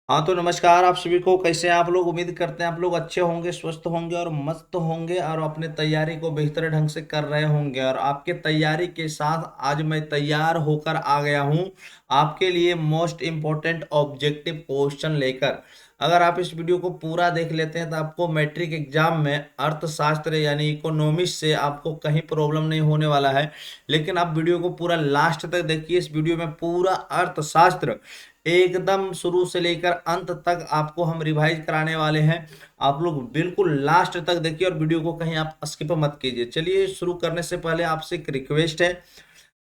हाँ तो नमस्कार आप सभी को। कैसे हैं आप लोग? उम्मीद करते हैं आप लोग अच्छे होंगे, स्वस्थ होंगे और मस्त होंगे और अपने तैयारी को बेहतर ढंग से कर रहे होंगे। और आपके तैयारी के साथ आज मैं तैयार होकर आ गया हूँ आपके लिए मोस्ट इम्पोर्टेंट ऑब्जेक्टिव क्वेश्चन लेकर। अगर आप इस वीडियो को पूरा देख लेते हैं तो आपको मैट्रिक एग्जाम में अर्थशास्त्र यानी इकोनॉमिक्स से आपको कहीं प्रॉब्लम नहीं होने वाला है। लेकिन आप वीडियो को पूरा लास्ट तक देखिए। इस वीडियो में पूरा अर्थशास्त्र एकदम शुरू से लेकर अंत तक आपको हम रिवाइज कराने वाले हैं। आप लोग बिल्कुल लास्ट तक देखिए और वीडियो को कहीं आप स्किप मत कीजिए। चलिए शुरू करने से पहले आपसे एक रिक्वेस्ट है।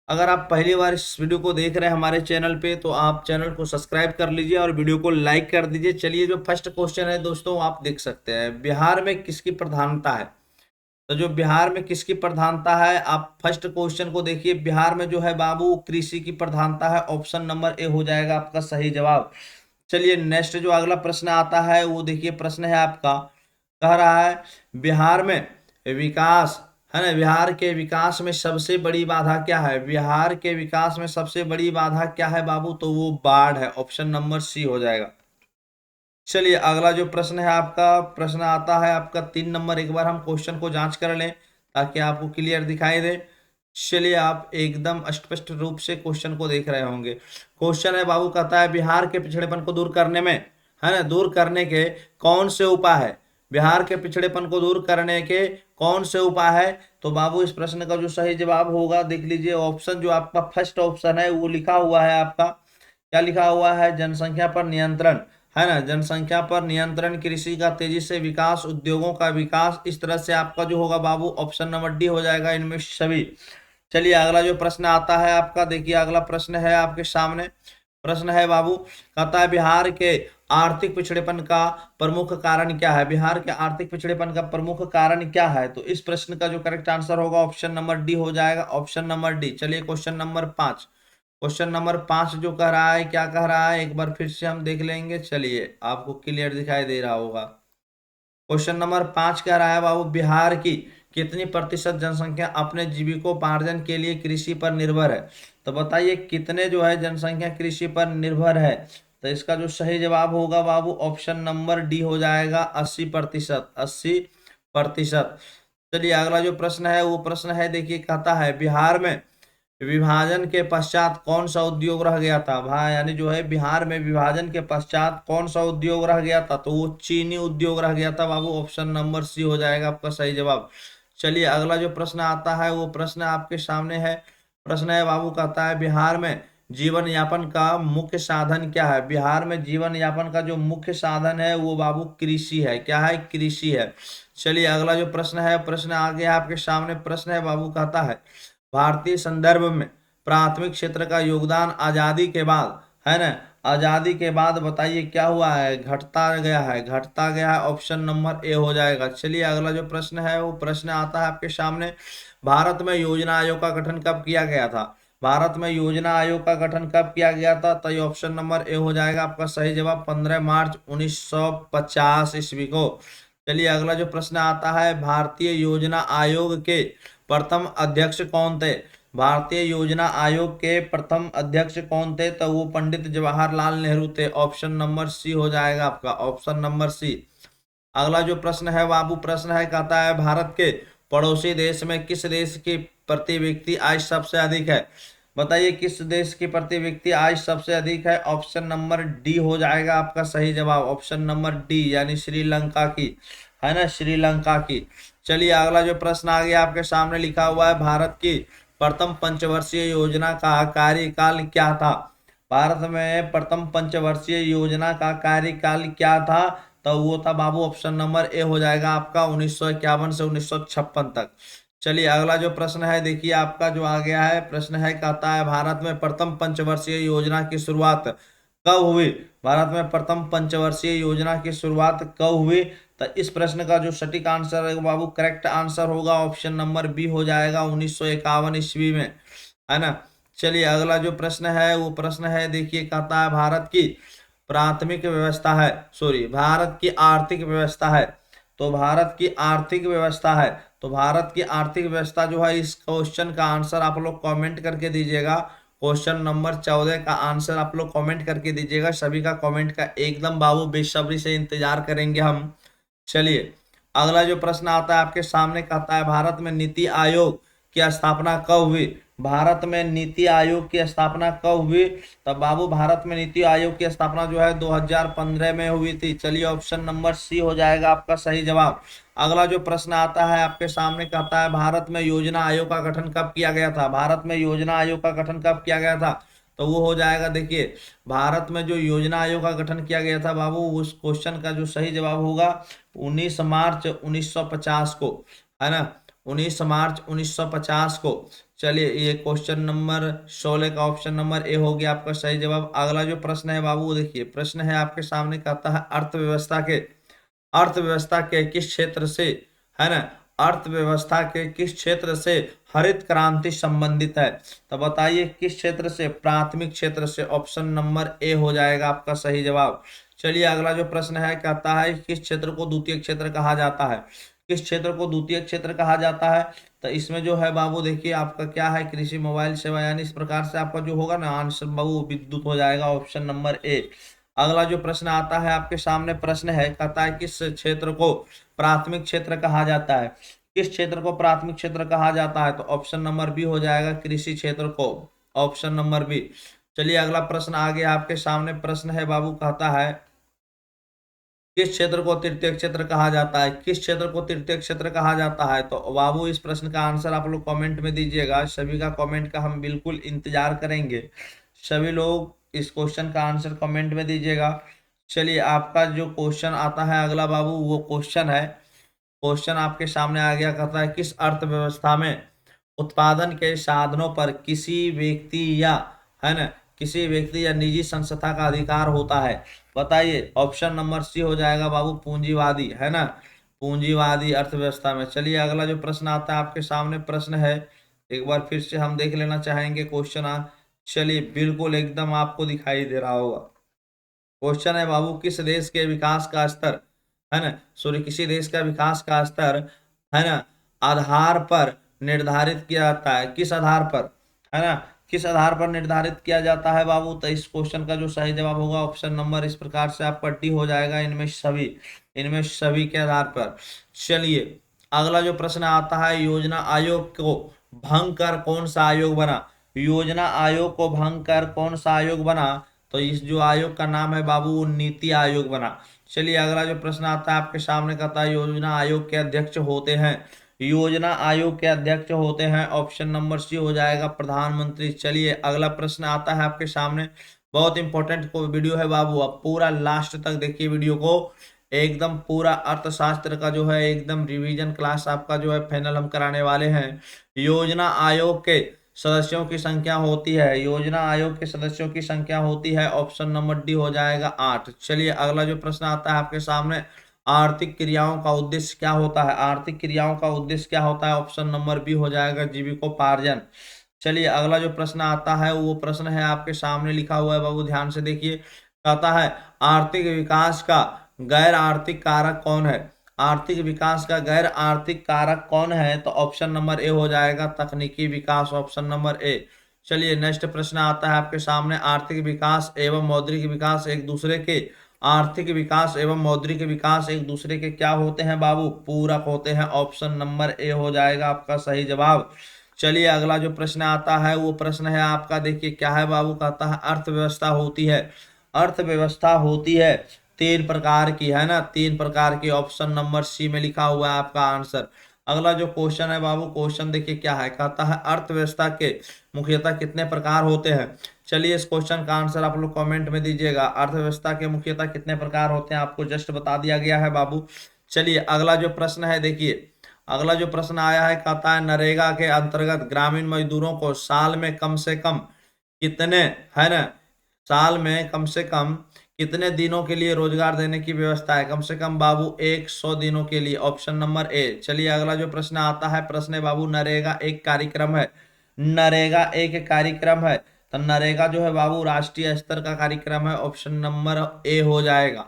अगर आप पहली बार इस वीडियो को देख रहे हैं हमारे चैनल पे तो आप चैनल को सब्सक्राइब कर लीजिए और वीडियो को लाइक कर दीजिए। चलिए जो फर्स्ट क्वेश्चन है दोस्तों आप देख सकते हैं, बिहार में किसकी प्रधानता है। तो जो बिहार में किसकी प्रधानता है, आप फर्स्ट क्वेश्चन को देखिए। बिहार में जो है बाबू कृषि की प्रधानता है। ऑप्शन नंबर ए हो जाएगा आपका सही जवाब। चलिए नेक्स्ट जो अगला प्रश्न आता है वो देखिए। प्रश्न है आपका, कह रहा है बिहार में विकास, है ना, बिहार के विकास में सबसे बड़ी बाधा क्या है। बिहार के विकास में सबसे बड़ी बाधा क्या है बाबू, तो वो बाढ़ है। ऑप्शन नंबर सी हो जाएगा। चलिए अगला जो प्रश्न है आपका, प्रश्न आता है आपका 3 नंबर। एक बार हम क्वेश्चन को जांच कर लें ताकि आपको क्लियर दिखाई दे। चलिए आप एकदम स्पष्ट रूप से क्वेश्चन को देख रहे होंगे। क्वेश्चन है बाबू, कहता है बिहार के पिछड़ेपन को दूर करने में, है ना, दूर करने के कौन से उपाय है। बिहार के पिछड़ेपन को दूर करने के कौन से उपाय है। तो बाबू इस प्रश्न का जो सही जवाब होगा देख लीजिए। ऑप्शन जो आपका फर्स्ट ऑप्शन है वो लिखा हुआ है आपका, क्या लिखा हुआ है, जनसंख्या पर नियंत्रण, है ना, जनसंख्या पर नियंत्रण, कृषि का तेजी से विकास, उद्योगों का विकास। इस तरह से आपका जो होगा बाबू ऑप्शन नंबर डी हो जाएगा इनमें सभी। चलिए अगला जो प्रश्न आता है आपका देखिए। अगला प्रश्न है आपके सामने। प्रश्न है बाबू, कहता है बिहार के आर्थिक पिछड़ेपन का प्रमुख कारण क्या है। बिहार के आर्थिक पिछड़ेपन का प्रमुख कारण क्या है। तो इस प्रश्न का जो करेक्ट आंसर होगा ऑप्शन नंबर डी हो जाएगा। Option number D. चलिए क्वेश्चन नंबर 5। क्वेश्चन नंबर 5 जो कह रहा है, क्या कह रहा है, एक बार फिर से हम देख लेंगे। चलिए आपको क्लियर दिखाई दे रहा होगा। क्वेश्चन नंबर 5 कह रहा है बाबू, बिहार की कितनी प्रतिशत जनसंख्या अपने जीविकोपार्जन के लिए कृषि पर निर्भर है। तो बताइए कितने जो है जनसंख्या कृषि पर निर्भर है। तो इसका जो सही जवाब होगा बाबू ऑप्शन नंबर डी हो जाएगा 80%। 80%। चलिए अगला जो प्रश्न है वो प्रश्न है देखिए, कहता है बिहार में विभाजन के पश्चात कौन सा उद्योग रह गया था। भाई यानी जो है बिहार में विभाजन के पश्चात कौन सा उद्योग रह गया था। तो वो चीनी उद्योग रह गया था बाबू। ऑप्शन नंबर सी हो जाएगा आपका सही जवाब। चलिए अगला जो प्रश्न आता है वो प्रश्न आपके सामने है। प्रश्न है बाबू, कहता है बिहार में जीवन यापन का मुख्य साधन क्या है। बिहार में जीवन यापन का जो मुख्य साधन है वो बाबू कृषि है। क्या है, कृषि है। चलिए अगला जो प्रश्न है, प्रश्न आ गया आपके सामने। प्रश्न है बाबू, कहता है भारतीय संदर्भ में प्राथमिक क्षेत्र का योगदान आजादी के बाद, है ना, आजादी के बाद बताइए क्या हुआ है, घटता गया है, घटता गया है। ऑप्शन नंबर ए हो जाएगा। चलिए अगला जो प्रश्न है वो प्रश्न आता है आपके सामने। भारत में योजना आयोग का गठन कब किया गया था। भारत में योजना आयोग का गठन कब किया गया था। तो ये ऑप्शन नंबर ए हो जाएगा आपका सही जवाब 15 मार्च 1950 ईस्वी को। चलिए अगला जो प्रश्न आता है, भारतीय योजना आयोग के प्रथम अध्यक्ष कौन थे। भारतीय योजना आयोग के प्रथम अध्यक्ष कौन थे। तो वो पंडित जवाहरलाल नेहरू थे। ऑप्शन नंबर सी हो जाएगा आपका, ऑप्शन नंबर सी। अगला जो प्रश्न है बाबू, प्रश्न है, कहता है भारत के पड़ोसी देश में किस देश की प्रति व्यक्ति आय सबसे अधिक है। बताइए किस देश की प्रति व्यक्ति आय सबसे अधिक है। ऑप्शन नंबर डी हो जाएगा आपका सही जवाब। ऑप्शन नंबर डी यानी श्रीलंका की, है ना, श्रीलंका की। चलिए अगला जो प्रश्न आ गया आपके सामने, लिखा हुआ है भारत की प्रथम पंचवर्षीय योजना का कार्यकाल क्या था। भारत में प्रथम पंचवर्षीय योजना का कार्यकाल क्या था। तो वो था बाबू ऑप्शन नंबर ए हो जाएगा आपका 1951 से 1956 तक। चलिए अगला जो प्रश्न है देखिए आपका जो आ गया है। प्रश्न है, कहता है भारत में प्रथम पंचवर्षीय योजना की शुरुआत कब हुई। भारत में प्रथम पंचवर्षीय योजना की शुरुआत कब हुई। तो इस प्रश्न का जो सटीक आंसर है बाबू, करेक्ट आंसर होगा ऑप्शन नंबर बी हो जाएगा 1951 ईस्वी में, है ना। चलिए अगला जो प्रश्न है वो प्रश्न है देखिए, कहता है भारत की प्राथमिक व्यवस्था है, सॉरी भारत की आर्थिक व्यवस्था है। तो भारत की आर्थिक व्यवस्था है। तो भारत की आर्थिक व्यवस्था जो है, इस क्वेश्चन का आंसर आप लोग कमेंट करके दीजिएगा। क्वेश्चन नंबर 14 का आंसर आप लोग कमेंट करके दीजिएगा। सभी का कमेंट का एकदम बाबू बेसब्री से इंतजार करेंगे हम। चलिए अगला जो प्रश्न आता है आपके सामने, कहता है भारत में नीति आयोग की स्थापना कब हुई? भारत में नीति आयोग की स्थापना कब हुई? तब बाबू भारत में नीति आयोग की स्थापना जो है 2015 में हुई थी। चलिए ऑप्शन नंबर सी हो जाएगा आपका सही जवाब। अगला जो प्रश्न आता है आपके सामने, कहता है भारत में योजना आयोग का गठन कब किया गया था? भारत में योजना आयोग का गठन कब किया गया था? तो वो हो जाएगा, देखिए भारत में जो योजना आयोग का गठन किया गया था बाबू, उस क्वेश्चन का जो सही जवाब होगा 19 मार्च 1950 को, है ना, 19 मार्च 1950 को। चलिए ये क्वेश्चन नंबर 16 का ऑप्शन नंबर ए हो गया आपका सही जवाब। अगला जो प्रश्न है बाबू, देखिए प्रश्न है आपके सामने, कहता है अर्थव्यवस्था के किस क्षेत्र से, है ना, अर्थव्यवस्था के किस क्षेत्र से हरित क्रांति संबंधित है? तो बताइए किस क्षेत्र से? प्राथमिक क्षेत्र से। ऑप्शन नंबर ए हो जाएगा आपका सही जवाब। चलिए अगला जो प्रश्न है, कहता है किस क्षेत्र को द्वितीय क्षेत्र कहा जाता है? किस क्षेत्र को द्वितीय क्षेत्र कहा जाता है? तो इसमें जो है बाबू देखिए आपका क्या है, कृषि, मोबाइल सेवा, यानी इस प्रकार से आपका जो होगा ना आंसर बाबू विद्युत हो जाएगा। Option number A. अगला जो प्रश्न आता है आपके सामने, प्रश्न है, कहता है किस क्षेत्र को प्राथमिक क्षेत्र कहा जाता है? किस क्षेत्र को प्राथमिक क्षेत्र कहा जाता है? तो ऑप्शन नंबर बी हो जाएगा, कृषि क्षेत्र को। Option number B. चलिए अगला प्रश्न आ गया आपके सामने, प्रश्न है बाबू, कहता है किस क्षेत्र को तृतीय क्षेत्र कहा जाता है? किस क्षेत्र को तृतीय क्षेत्र कहा जाता है? तो बाबू इस प्रश्न का आंसर आप लोग कमेंट में दीजिएगा। सभी का कमेंट का हम बिल्कुल इंतजार करेंगे। सभी लोग इस क्वेश्चन का आंसर कमेंट में दीजिएगा। चलिए आपका जो क्वेश्चन आता है अगला बाबू, वो क्वेश्चन है, क्वेश्चन आपके सामने आ गया, कहता है किस अर्थव्यवस्था में उत्पादन के साधनों पर किसी व्यक्ति या, है ना, किसी व्यक्ति या निजी संस्था का अधिकार होता है? बताइए। ऑप्शन नंबर सी हो जाएगा बाबू, पूंजीवादी, है ना, पूंजीवादी अर्थव्यवस्था में। चलिए अगला जो प्रश्न आता है आपके सामने, प्रश्न है, एक बार फिर से हम देख लेना चाहेंगे क्वेश्चन। चलिए बिल्कुल एकदम आपको दिखाई दे रहा होगा। क्वेश्चन है बाबू, किस देश के विकास का स्तर, है ना, सॉरी, किसी देश का विकास का स्तर, है ना, आधार पर निर्धारित किया जाता है? किस आधार पर, है ना, किस आधार पर निर्धारित किया जाता है बाबू? तो इस क्वेश्चन का जो सही जवाब होगा ऑप्शन नंबर इस प्रकार से आपका डी हो जाएगा, इनमें सभी के आधार पर। चलिए अगला जो प्रश्न आता है, योजना आयोग को भंग कर कौन सा आयोग बना? योजना आयोग को भंग कर कौन सा आयोग बना? तो इस जो आयोग का नाम है बाबू, वो नीति आयोग बना। चलिए अगला जो प्रश्न आता है आपके सामने, कहता है योजना आयोग के अध्यक्ष होते हैं? योजना आयोग के अध्यक्ष होते हैं, ऑप्शन नंबर सी हो जाएगा, प्रधानमंत्री। चलिए अगला प्रश्न आता है आपके सामने, बहुत इंपॉर्टेंट को वीडियो है बाबू, आप पूरा लास्ट तक देखिए वीडियो को, एकदम पूरा अर्थशास्त्र का जो है एकदम रिवीजन क्लास आपका जो है फाइनल हम कराने वाले हैं। योजना आयोग के सदस्यों की संख्या होती है, योजना आयोग के सदस्यों की संख्या होती है, ऑप्शन नंबर डी हो जाएगा 8। चलिए अगला जो प्रश्न आता है आपके सामने, आर्थिक क्रियाओं का उद्देश्य क्या होता है? आर्थिक क्रियाओं का उद्देश्य क्या होता है? ऑप्शन नंबर बी हो जाएगा, जीविकोपार्जन। चलिए अगला जो प्रश्न आता है वो प्रश्न है आपके सामने लिखा हुआ है बाबू, ध्यान से देखिए, कहता है आर्थिक विकास का गैर आर्थिक कारक कौन है? आर्थिक विकास का गैर आर्थिक कारक कौन है? तो ऑप्शन नंबर ए हो जाएगा, तकनीकी विकास। Option number A. चलिए नेक्स्ट प्रश्न आता है आपके सामने, आर्थिक विकास एवं मौद्रिक विकास एक दूसरे के, आर्थिक विकास एवं मौद्रिक विकास एक दूसरे के क्या होते हैं बाबू? पूरक होते हैं। ऑप्शन नंबर ए हो जाएगा आपका सही जवाब। चलिए अगला जो प्रश्न आता है वो प्रश्न है आपका, देखिए क्या है बाबू, कहता है अर्थव्यवस्था होती है, अर्थव्यवस्था होती है 3 प्रकार की, है ना, 3 प्रकार की। ऑप्शन नंबर सी में लिखा हुआ है आपका आंसर। अगला जो क्वेश्चन है बाबू, क्वेश्चन देखिए क्या है, कहता है अर्थव्यवस्था के मुख्यतः कितने प्रकार होते हैं? चलिए इस क्वेश्चन का आंसर आप लोग कमेंट में दीजिएगा। अर्थव्यवस्था के मुख्यतः कितने प्रकार होते हैं आपको जस्ट बता दिया गया है बाबू। चलिए अगला जो प्रश्न है, देखिए अगला जो प्रश्न आया है, कहता है नरेगा के अंतर्गत ग्रामीण मजदूरों को साल में कम से कम कितने, है ना, साल में कम से कम कितने दिनों के लिए रोजगार देने की व्यवस्था है? कम से कम बाबू 100 दिनों के लिए। Option number A. चलिए अगला जो प्रश्न आता है, प्रश्न है बाबू, नरेगा एक कार्यक्रम है, नरेगा एक कार्यक्रम है, तो नरेगा जो है बाबू राष्ट्रीय स्तर का कार्यक्रम है। ऑप्शन नंबर ए हो जाएगा।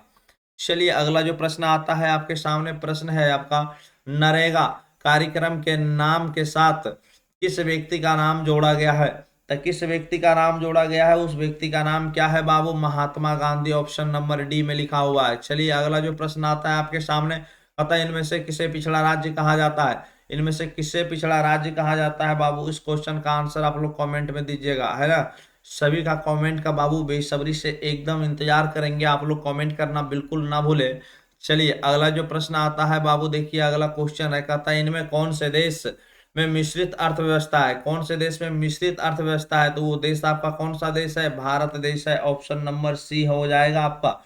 चलिए अगला जो प्रश्न आता है आपके सामने, प्रश्न है आपका, नरेगा कार्यक्रम के नाम के साथ किस व्यक्ति का नाम जोड़ा गया है? तो किस व्यक्ति का नाम जोड़ा गया है, उस व्यक्ति का नाम क्या है बाबू, Mahatma Gandhi. Option number D में लिखा हुआ है। चलिए अगला जो प्रश्न आता है आपके सामने, पता है इनमें से किसे पिछड़ा राज्य कहा जाता है, इनमें से किससे पिछड़ा राज्य कहा जाता है बाबू। इस क्वेश्चन का आंसर आप लोग कमेंट में दीजिएगा, है ना। सभी का कमेंट का बाबू बेसब्री से एकदम इंतजार करेंगे, आप लोग कमेंट करना बिल्कुल ना भूले। चलिए अगला जो प्रश्न आता है बाबू, देखिए अगला क्वेश्चन है, कहता है इनमें कौन से देश में मिश्रित अर्थव्यवस्था है, कौन से देश में मिश्रित अर्थव्यवस्था है, तो वो देश आपका कौन सा देश है, भारत देश है। ऑप्शन नंबर सी हो जाएगा आपका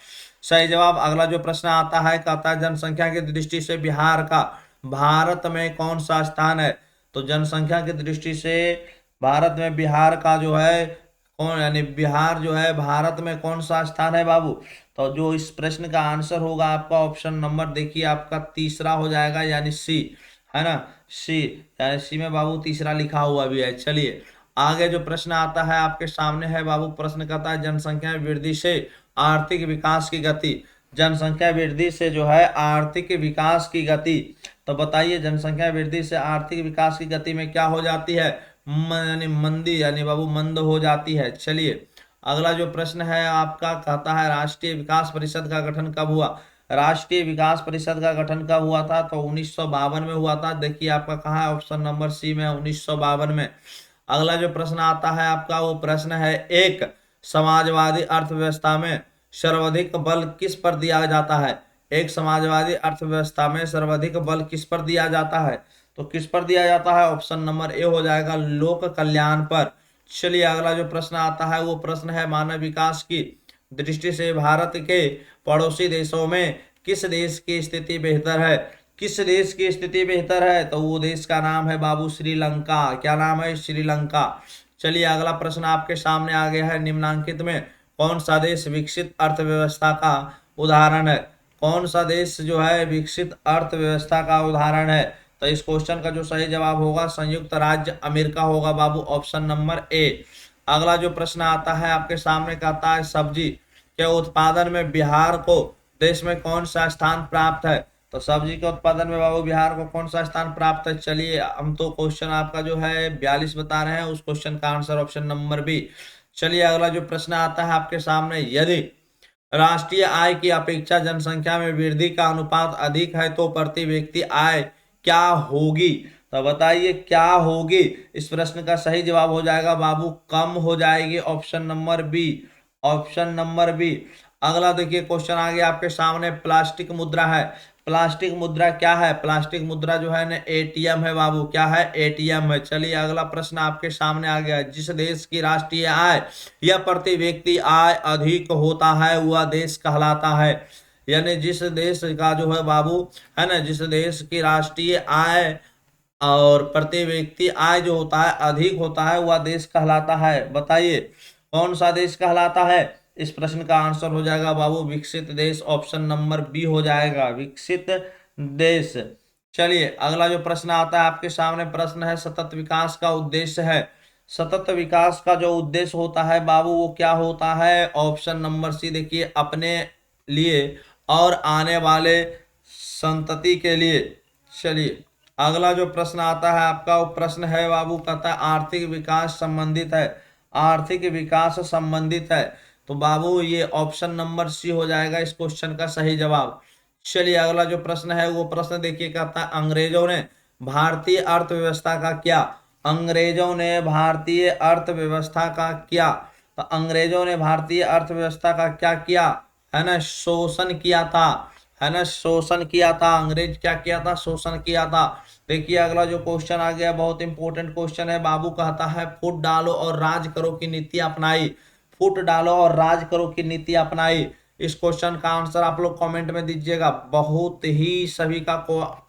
सही जवाब। अगला जो प्रश्न आता है, कहता है जनसंख्या की दृष्टि से बिहार का भारत में कौन सा स्थान है, तो जनसंख्या की दृष्टि से भारत में बिहार का जो है कौन, यानी बिहार जो है भारत में कौन सा स्थान है बाबू। तो जो इस प्रश्न का आंसर होगा आपका ऑप्शन नंबर देखिए आपका तीसरा हो जाएगा, यानी सी, है ना। सी, यानी सी में बाबू तीसरा लिखा हुआ भी है। चलिए आगे जो प्रश्न आता है आपके सामने है बाबू, प्रश्न कहता है जनसंख्या वृद्धि से आर्थिक विकास की गति, जनसंख्या वृद्धि से जो है आर्थिक विकास की गति, तो बताइए जनसंख्या वृद्धि से आर्थिक विकास की गति में क्या हो जाती है, यानी मंदी, यानी बाबू मंद हो जाती है। चलिए अगला जो प्रश्न है आपका, कहता है राष्ट्रीय विकास परिषद का गठन कब हुआ। राष्ट्रीय विकास परिषद का गठन कब हुआ था, तो 1952 में हुआ था। देखिए आपका कहाँ है, ऑप्शन नंबर सी में, 1952 में। अगला जो प्रश्न आता है आपका, वो प्रश्न है एक समाजवादी अर्थव्यवस्था में सर्वाधिक बल किस पर दिया जाता है, एक समाजवादी अर्थव्यवस्था में सर्वाधिक बल किस पर दिया जाता है, तो किस पर दिया जाता है, ऑप्शन नंबर ए हो जाएगा, लोक कल्याण पर। चलिए अगला जो प्रश्न आता है वो प्रश्न है मानव विकास की दृष्टि से भारत के पड़ोसी देशों में किस देश की स्थिति बेहतर है, किस देश की स्थिति बेहतर है, तो वो देश का नाम है बाबू श्रीलंका। क्या नाम है, श्रीलंका। चलिए अगला प्रश्न आपके सामने आ गया है, निम्नांकित में कौन सा देश विकसित अर्थव्यवस्था का उदाहरण है, कौन सा देश जो है विकसित अर्थव्यवस्था का उदाहरण है, तो इस क्वेश्चन का जो सही जवाब होगा संयुक्त राज्य अमेरिका होगा बाबू, ऑप्शन नंबर ए। अगला जो प्रश्न आता है आपके सामने, कहता है सब्जी के उत्पादन में बिहार को देश में कौन सा स्थान प्राप्त है, तो सब्जी के उत्पादन में बाबू बिहार को कौन सा स्थान प्राप्त है। चलिए हम तो क्वेश्चन आपका जो है 42 बता रहे हैं, उस क्वेश्चन का आंसर ऑप्शन नंबर बी। चलिए अगला जो प्रश्न आता है आपके सामने, यदि राष्ट्रीय आय की अपेक्षा जनसंख्या में वृद्धि का अनुपात अधिक है तो प्रति व्यक्ति आय क्या होगी, तो बताइए क्या होगी। इस प्रश्न का सही जवाब हो जाएगा बाबू कम हो जाएगी, option number B, option number B. अगला देखिए क्वेश्चन आ गया आपके सामने, प्लास्टिक मुद्रा है, प्लास्टिक मुद्रा क्या है, प्लास्टिक मुद्रा जो है ना एटीएम है बाबू, क्या है, एटीएम है। चलिए अगला प्रश्न आपके सामने आ गया, जिस देश की राष्ट्रीय आय या प्रति व्यक्ति आय अधिक होता है वह देश कहलाता है, यानी जिस देश का जो है बाबू, है ना, जिस देश की राष्ट्रीय आय और प्रति व्यक्ति आय जो होता है अधिक होता है वह देश कहलाता है। बताइए कौन सा देश कहलाता है। इस प्रश्न का आंसर हो जाएगा बाबू विकसित देश, ऑप्शन नंबर बी हो जाएगा, विकसित देश। चलिए अगला जो प्रश्न आता है आपके सामने, प्रश्न है सतत विकास का उद्देश्य है, सतत विकास का जो उद्देश्य होता है बाबू वो क्या होता है, ऑप्शन नंबर सी देखिए, अपने लिए और आने वाले संतति के लिए। चलिए अगला जो प्रश्न आता है आपका, वो प्रश्न है बाबू, कहता है आर्थिक विकास संबंधित है, आर्थिक विकास संबंधित है, तो बाबू ये ऑप्शन नंबर सी हो जाएगा इस क्वेश्चन का सही जवाब। चलिए अगला जो प्रश्न है वो प्रश्न देखिए, कहता है अंग्रेजों ने भारतीय अर्थव्यवस्था का क्या, अंग्रेजों ने भारतीय अर्थव्यवस्था का क्या, तो अंग्रेजों ने भारतीय अर्थव्यवस्था का क्या किया, है ना, शोषण किया था, है ना, शोषण किया था, अंग्रेज क्या किया था, शोषण किया था। देखिए अगला जो क्वेश्चन आ गया बहुत इंपॉर्टेंट क्वेश्चन है बाबू, कहता है फूट डालो और राज करो की नीति अपनाई, फूट डालो और राज करो की नीति अपनाई। इस क्वेश्चन का आंसर आप लोग कमेंट में दीजिएगा, बहुत ही सभी का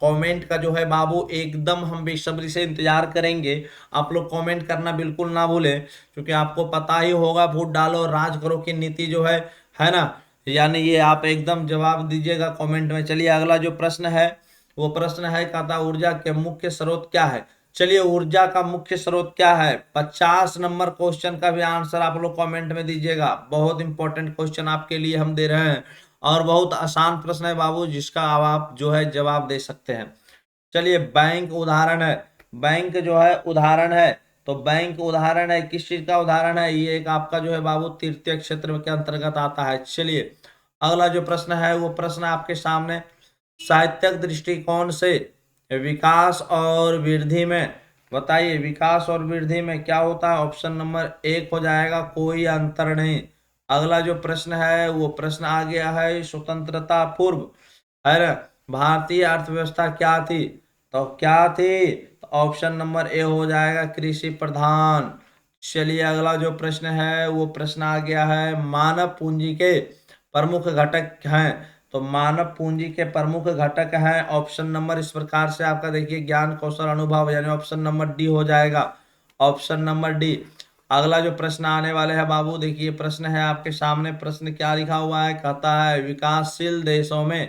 कमेंट का जो है बाबू एकदम हम बेसब्री से इंतजार करेंगे, आप लोग कमेंट करना बिल्कुल ना भूलें, क्योंकि आपको पता ही होगा फूट डालो और राज करो की नीति जो है ना, यानी ये आप एकदम जवाब दीजिएगा कमेंट में। चलिए अगला जो प्रश्न है वो प्रश्न है, कहता ऊर्जा के मुख्य स्रोत क्या है। चलिए ऊर्जा का मुख्य स्रोत क्या है, 50 नंबर क्वेश्चन का भी आंसर आप लोग कमेंट में दीजिएगा, बहुत इंपॉर्टेंट क्वेश्चन आपके लिए हम दे रहे हैं और बहुत आसान प्रश्न है बाबू जिसका आप जो है जवाब दे सकते हैं। चलिए बैंक उदाहरण है, बैंक जो है उदाहरण है, तो बैंक उदाहरण है, किस चीज का उदाहरण है? ये एक आपका जो है बाबू तृतीय क्षेत्र के अंतर्गत आता है। चलिए अगला जो प्रश्न है वो प्रश्न आपके सामने, साहित्यिक दृष्टिकोण से विकास और वृद्धि में, बताइए विकास और वृद्धि में क्या होता है? ऑप्शन नंबर 1 हो जाएगा कोई अंतर नहीं। अगला जो प्रश्न है वो प्रश्न आ गया है, स्वतंत्रता पूर्व है ना भारतीय अर्थव्यवस्था क्या थी? तो क्या थी? तो ऑप्शन नंबर ए हो जाएगा कृषि प्रधान। चलिए अगला जो प्रश्न है वो प्रश्न आ गया है, मानव पूंजी के प्रमुख घटक हैं। तो मानव पूंजी के प्रमुख घटक हैं, ऑप्शन नंबर इस प्रकार से आपका देखिए, ज्ञान कौशल अनुभव, यानी ऑप्शन नंबर डी हो जाएगा, ऑप्शन नंबर डी। अगला जो प्रश्न आने वाले हैं बाबू, देखिए प्रश्न है आपके सामने, प्रश्न क्या लिखा हुआ है? कहता है विकासशील देशों में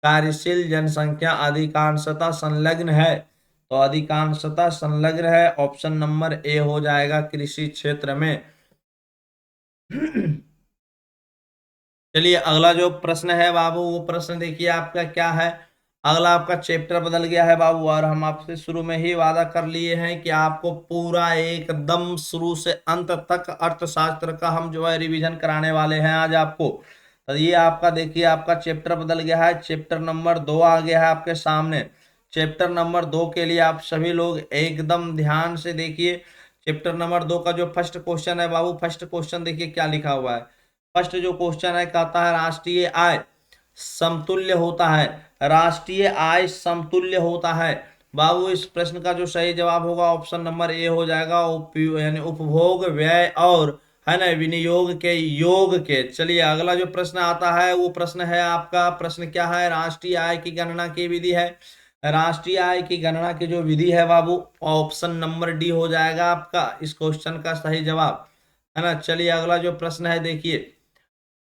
कार्यशील जनसंख्या अधिकांशतः संलग्न है। तो अधिकांशतः संलग्न है, ऑप्शन नंबर ए हो जाएगा कृषि क्षेत्र में। चलिए अगला जो प्रश्न है बाबू वो प्रश्न देखिए आपका क्या है। अगला आपका चैप्टर बदल गया है बाबू, और हम आपसे शुरू में ही वादा कर लिए हैं कि आपको पूरा एकदम शुरू से अंत तक अर्थशास्त्र का हम जो है रिवीजन कराने वाले हैं आज आपको। तो ये आपका देखिए आपका चैप्टर बदल गया है, चैप्टर नंबर 2 आ गया है आपके सामने। चैप्टर नंबर 2 के लिए आप सभी लोग एकदम ध्यान से देखिए। चैप्टर नंबर 2 का जो फर्स्ट क्वेश्चन है बाबू, फर्स्ट क्वेश्चन देखिए क्या लिखा हुआ है। फर्स्ट जो क्वेश्चन है कहता है राष्ट्रीय आय समतुल्य होता है, राष्ट्रीय आय समतुल्य होता है। बाबू इस प्रश्न का जो सही जवाब होगा ऑप्शन नंबर ए हो जाएगा, यानी उपभोग व्यय और है ना विनियोग के योग के। चलिए अगला जो प्रश्न आता है वो प्रश्न है आपका, प्रश्न क्या है? राष्ट्रीय आय की गणना की विधि है। राष्ट्रीय आय की गणना की जो विधि है बाबू, ऑप्शन नंबर डी हो जाएगा आपका इस क्वेश्चन का सही जवाब, है ना। चलिए अगला जो प्रश्न है देखिए,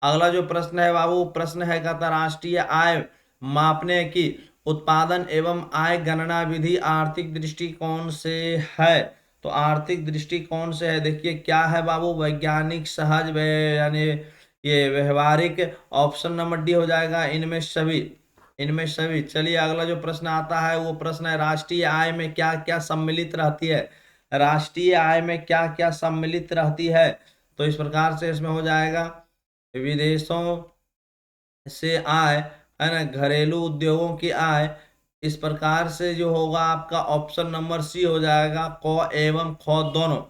अगला जो प्रश्न है बाबू, प्रश्न है कहता राष्ट्रीय आय मापने की उत्पादन एवं आय गणना विधि आर्थिक दृष्टिकोण से है। तो आर्थिक दृष्टिकोण से है, देखिए क्या है बाबू? वैज्ञानिक, सहज, यानी ये व्यवहारिक, ऑप्शन नंबर डी हो जाएगा इनमें सभी, इनमें सभी। चलिए अगला जो प्रश्न आता है वो प्रश्न है राष्ट्रीय आय में क्या क्या सम्मिलित रहती है? राष्ट्रीय आय में क्या क्या सम्मिलित रहती है? तो इस प्रकार से इसमें हो जाएगा विदेशों से आय, है ना, घरेलू उद्योगों की आय। इस प्रकार से जो होगा आपका ऑप्शन नंबर सी हो जाएगा, क एवं ख दोनों।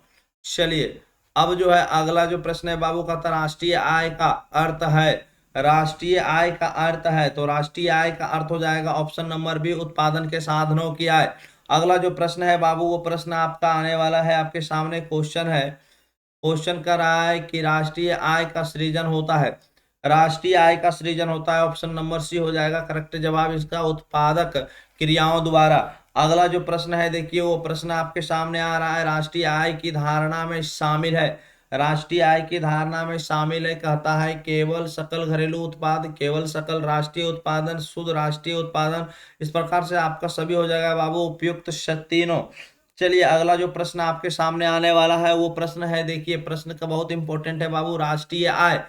चलिए अब जो है अगला जो प्रश्न है बाबू का, राष्ट्रीय आय का अर्थ है, राष्ट्रीय आय का अर्थ है, तो राष्ट्रीय आय का अर्थ हो जाएगा ऑप्शन नंबर बी, उत्पादन के साधनों की आय। अगला जो प्रश्न है बाबू वो प्रश्न आपका आने वाला है आपके सामने, क्वेश्चन है, क्वेश्चन कर रहा है कि राष्ट्रीय आय का सृजन होता है, राष्ट्रीय आय का सृजन होता है, ऑप्शन नंबर सी हो जाएगा करेक्ट जवाब इसका, उत्पादक क्रियाओं द्वारा। अगला जो प्रश्न है देखिए वो प्रश्न आपके सामने आ रहा है, राष्ट्रीय आय की धारणा में शामिल है, राष्ट्रीय आय की धारणा में शामिल है, कहता है केवल सकल घरेलू उत्पाद, केवल सकल राष्ट्रीय उत्पादन, शुद्ध राष्ट्रीय उत्पादन। इस प्रकार से आपका सभी हो जाएगा बाबू उपयुक्त तीनों। चलिए अगला जो प्रश्न आपके सामने आने वाला है वो प्रश्न है, देखिए प्रश्न का बहुत इंपॉर्टेंट है बाबू, राष्ट्रीय आय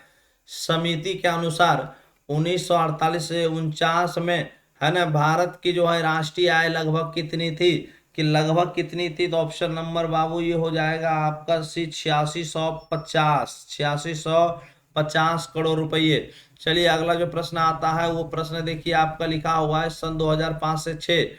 समिति के अनुसार 1948 से 49 में, है ना, भारत की जो है राष्ट्रीय आय लगभग कितनी थी? कि लगभग कितनी थी? तो ऑप्शन नंबर बाबू ये हो जाएगा आपका सी, 8650 करोड़ रुपये। चलिए अगला जो प्रश्न आता है वो प्रश्न देखिए आपका लिखा हुआ है, सन 2005 से 6,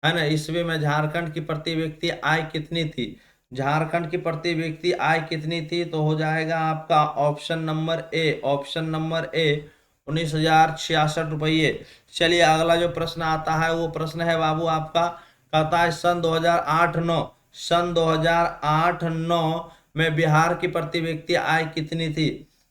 है ना, ईस्वी में झारखंड की प्रति व्यक्ति आय कितनी थी? झारखंड की प्रति व्यक्ति आय कितनी थी? तो हो जाएगा आपका option number A, option number A 19,066 रुपये। चलिए अगला जो प्रश्न आता है वो प्रश्न है बाबू आपका, कहता है सन 2008-9, सन 2008-9 में बिहार की प्रति व्यक्ति आय कितनी थी?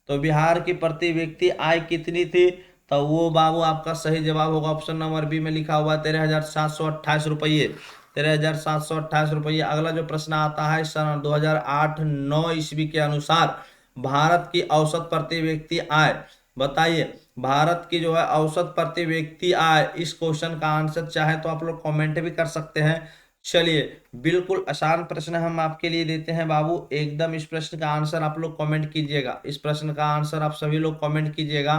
तो बिहार की प्रति व्यक्ति आय कितनी थी? तो वो बाबू आपका सही जवाब होगा ऑप्शन नंबर बी में लिखा हुआ 13,728 रुपये, 13,728 रुपये। अगला जो प्रश्न आता है सन 2008-9 ईस्वी के अनुसार भारत की औसत प्रति व्यक्ति आय, बताइए भारत की जो है औसत प्रति व्यक्ति आय। इस क्वेश्चन का आंसर चाहे तो आप लोग कमेंट भी कर सकते हैं। चलिए बिल्कुल आसान प्रश्न हम आपके लिए देते हैं बाबू, एकदम इस प्रश्न का आंसर आप लोग कमेंट कीजिएगा, इस प्रश्न का आंसर आप सभी लोग कमेंट कीजिएगा,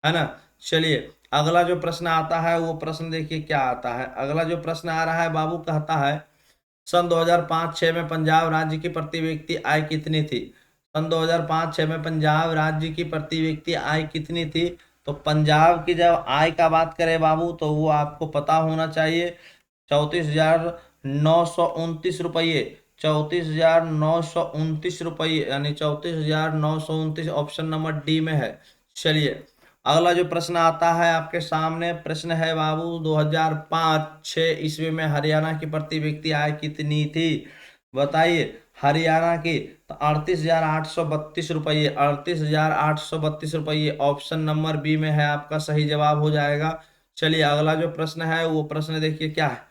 है ना। चलिए अगला जो प्रश्न आता है वो प्रश्न देखिए क्या आता है। अगला जो प्रश्न आ रहा है बाबू, कहता है सन 2005-6 में पंजाब राज्य की प्रति व्यक्ति आय कितनी थी? सन 2005-6 में पंजाब राज्य की प्रति व्यक्ति आय कितनी थी? तो पंजाब की जब आय का बात करें बाबू, तो वो आपको पता होना चाहिए 34,929 रुपये। 34,929 रुपये, यानी 34,929, ऑप्शन नंबर डी में है। चलिए अगला जो प्रश्न आता है आपके सामने, प्रश्न है बाबू 2005-6 ईस्वी में हरियाणा की प्रति व्यक्ति आय कितनी थी? बताइए। हरियाणा की तो 38,832 रुपये। 38,832 रुपये, ऑप्शन नंबर बी में है, आपका सही जवाब हो जाएगा। चलिए अगला जो प्रश्न है वो प्रश्न देखिए क्या है।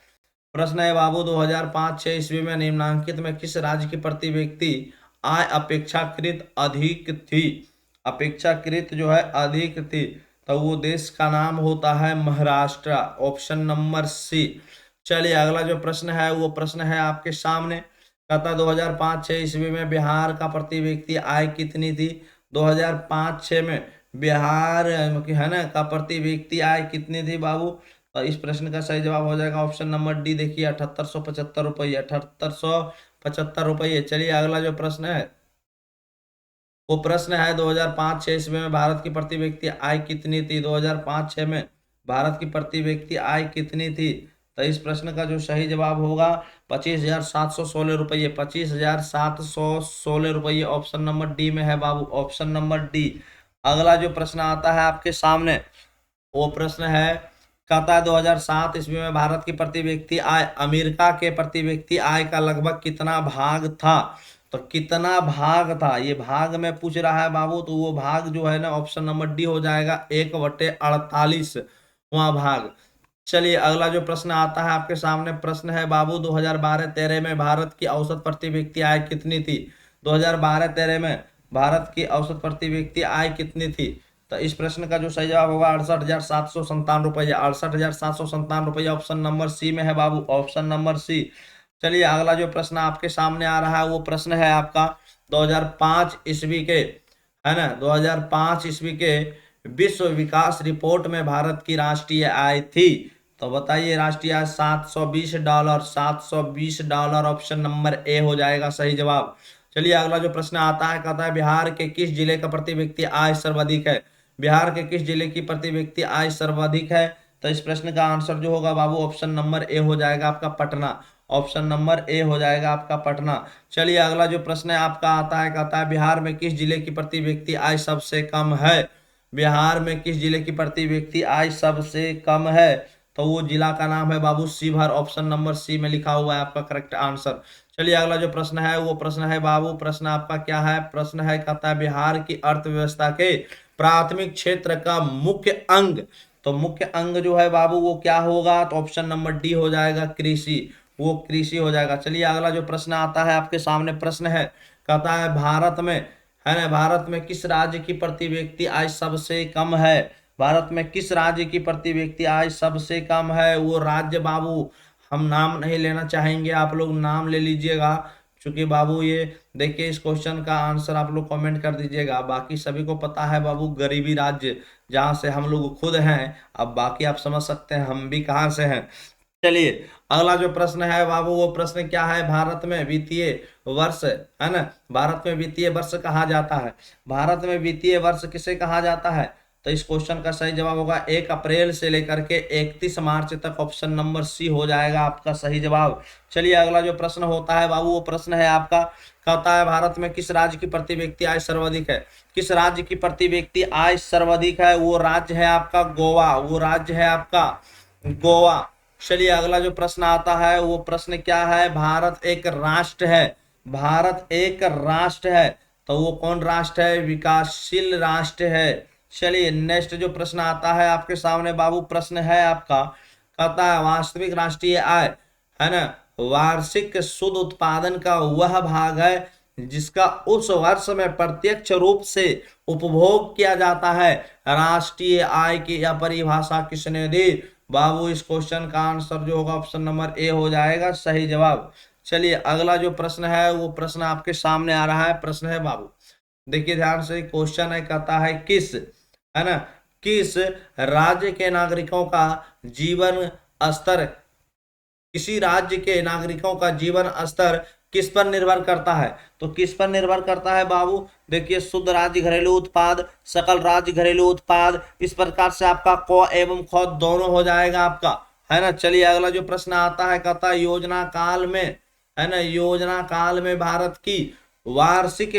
प्रश्न है बाबू 2005-6 ईस्वी में निम्नांकित में किस राज्य की प्रति व्यक्ति आय अपेक्षाकृत अधिक थी? अपेक्षाकृत जो है अधिक थी, तो वो देश का नाम होता है महाराष्ट्र, ऑप्शन नंबर सी। चलिए अगला जो प्रश्न है वो प्रश्न है आपके सामने, कहता 2005-6 ईस्वी में बिहार का प्रति व्यक्ति आय कितनी थी? 2005-6 में बिहार है ना का प्रति व्यक्ति आय कितनी थी बाबू? तो इस प्रश्न का सही जवाब हो जाएगा ऑप्शन नंबर डी, देखिए 7875 रुपये। 7875 रुपये। चलिए अगला जो प्रश्न है वो प्रश्न है 2005-6 ईस्वी में भारत की प्रति व्यक्ति आय कितनी थी? 2005-6 में भारत की प्रति व्यक्ति आय कितनी थी? तो इस प्रश्न का जो सही जवाब होगा 25,716 रुपये। 25,716 रुपये, ऑप्शन नंबर डी में है बाबू, ऑप्शन नंबर डी। अगला जो प्रश्न आता है आपके सामने वो प्रश्न है, कहता है 2007 ईस्वी में भारत की प्रति व्यक्ति आय अमेरिका के प्रति व्यक्ति आय का लगभग कितना भाग था? तो कितना भाग था, ये भाग में पूछ रहा है बाबू, तो वो भाग जो है ना ऑप्शन नंबर डी हो जाएगा 1/48 वहाँ भाग। चलिए अगला जो प्रश्न आता है आपके सामने, प्रश्न है बाबू 2012-13 में भारत की औसत प्रति व्यक्ति आय कितनी थी? 2012-13 में भारत की औसत प्रति व्यक्ति आय कितनी थी? तो इस प्रश्न का जो सही जवाब होगा 68,757 रुपये। 68,757 रुपये, ऑप्शन नंबर सी में है बाबू, ऑप्शन नंबर सी। चलिए अगला जो प्रश्न आपके सामने आ रहा है वो प्रश्न है आपका 2005 ईस्वी के, है ना, 2005 ईस्वी के विश्व विकास रिपोर्ट में भारत की राष्ट्रीय आय थी? तो बताइए राष्ट्रीय आय $720। $720, ऑप्शन नंबर ए हो जाएगा सही जवाब। चलिए अगला जो प्रश्न आता है, कहता है बिहार के किस जिले का प्रति व्यक्ति आय सर्वाधिक है? बिहार के किस जिले की प्रति व्यक्ति आय सर्वाधिक है? तो इस प्रश्न का आंसर जो होगा बाबू ऑप्शन नंबर ए हो जाएगा आपका पटना, ऑप्शन नंबर ए हो जाएगा आपका पटना। चलिए अगला जो प्रश्न है आपका आता है, कहता है बिहार में किस जिले की प्रति व्यक्ति आय सबसे कम है? बिहार में किस जिले की प्रति व्यक्ति आय सबसे कम है? तो वो जिला का नाम है बाबू शिवहर, ऑप्शन नंबर सी में लिखा हुआ है आपका करेक्ट आंसर। चलिए अगला जो प्रश्न है वो प्रश्न है बाबू, प्रश्न आपका क्या है? प्रश्न है, कहता है बिहार की अर्थव्यवस्था के प्राथमिक क्षेत्र का मुख्य अंग। तो मुख्य अंग जो है बाबू वो क्या होगा? तो ऑप्शन नंबर डी हो जाएगा कृषि, वो कृषि हो जाएगा। चलिए अगला जो प्रश्न आता है आपके सामने, प्रश्न है, कहता है भारत में, है ना, भारत में किस राज्य की प्रति व्यक्ति आय सबसे कम है? भारत में किस राज्य की प्रति व्यक्ति आय सबसे कम है? वो राज्य बाबू हम नाम नहीं लेना चाहेंगे, आप लोग नाम ले लीजिएगा, क्योंकि बाबू ये देखिए इस क्वेश्चन का आंसर आप लोग कमेंट कर दीजिएगा। बाकी सभी को पता है बाबू गरीबी राज्य जहाँ से हम लोग खुद हैं, अब बाकी आप समझ सकते हैं हम भी कहाँ से हैं। चलिए अगला जो प्रश्न है बाबू वो प्रश्न क्या है? भारत में वित्तीय वर्ष, है ना, भारत में वित्तीय वर्ष कहा जाता है? भारत में वित्तीय वर्ष किसे कहा जाता है? तो इस क्वेश्चन का सही जवाब होगा 1 अप्रैल से लेकर के 31 मार्च तक, ऑप्शन नंबर सी हो जाएगा आपका सही जवाब। चलिए अगला जो प्रश्न होता है बाबू वो प्रश्न है आपका, कहता है भारत में किस राज्य की प्रति व्यक्ति आय सर्वाधिक है? किस राज्य की प्रति व्यक्ति आय सर्वाधिक है? वो राज्य है आपका गोवा, वो राज्य है आपका गोवा। चलिए अगला जो प्रश्न आता है वो प्रश्न क्या है? भारत एक राष्ट्र है, भारत एक राष्ट्र है, तो वो कौन राष्ट्र है? विकासशील राष्ट्र है। चलिए नेक्स्ट जो प्रश्न आता है आपके सामने बाबू, प्रश्न है आपका, कहता है वास्तविक राष्ट्रीय आय, है ना, वार्षिक शुद्ध उत्पादन का वह भाग है जिसका उस वर्ष में प्रत्यक्ष रूप से उपभोग किया जाता है। राष्ट्रीय आय की यह परिभाषा किसने दी? बाबू इस क्वेश्चन का आंसर जो होगा ऑप्शन नंबर ए हो जाएगा सही जवाब। चलिए अगला जो प्रश्न है वो प्रश्न आपके सामने आ रहा है, प्रश्न है बाबू देखिए ध्यान से, क्वेश्चन है, कहता है किस, है ना, किस राज्य के नागरिकों का जीवन स्तर किसी राज्य के नागरिकों का जीवन स्तर किस पर निर्भर करता है? तो किस पर निर्भर करता है बाबू? देखिए, शुद्ध राज्य घरेलू उत्पाद, सकल राज्य घरेलू उत्पाद, इस प्रकार से आपका क एवं ख दोनों हो जाएगा आपका, है ना। चलिए अगला जो प्रश्न आता है, कहता है योजना काल में, है ना, योजना काल में भारत की वार्षिक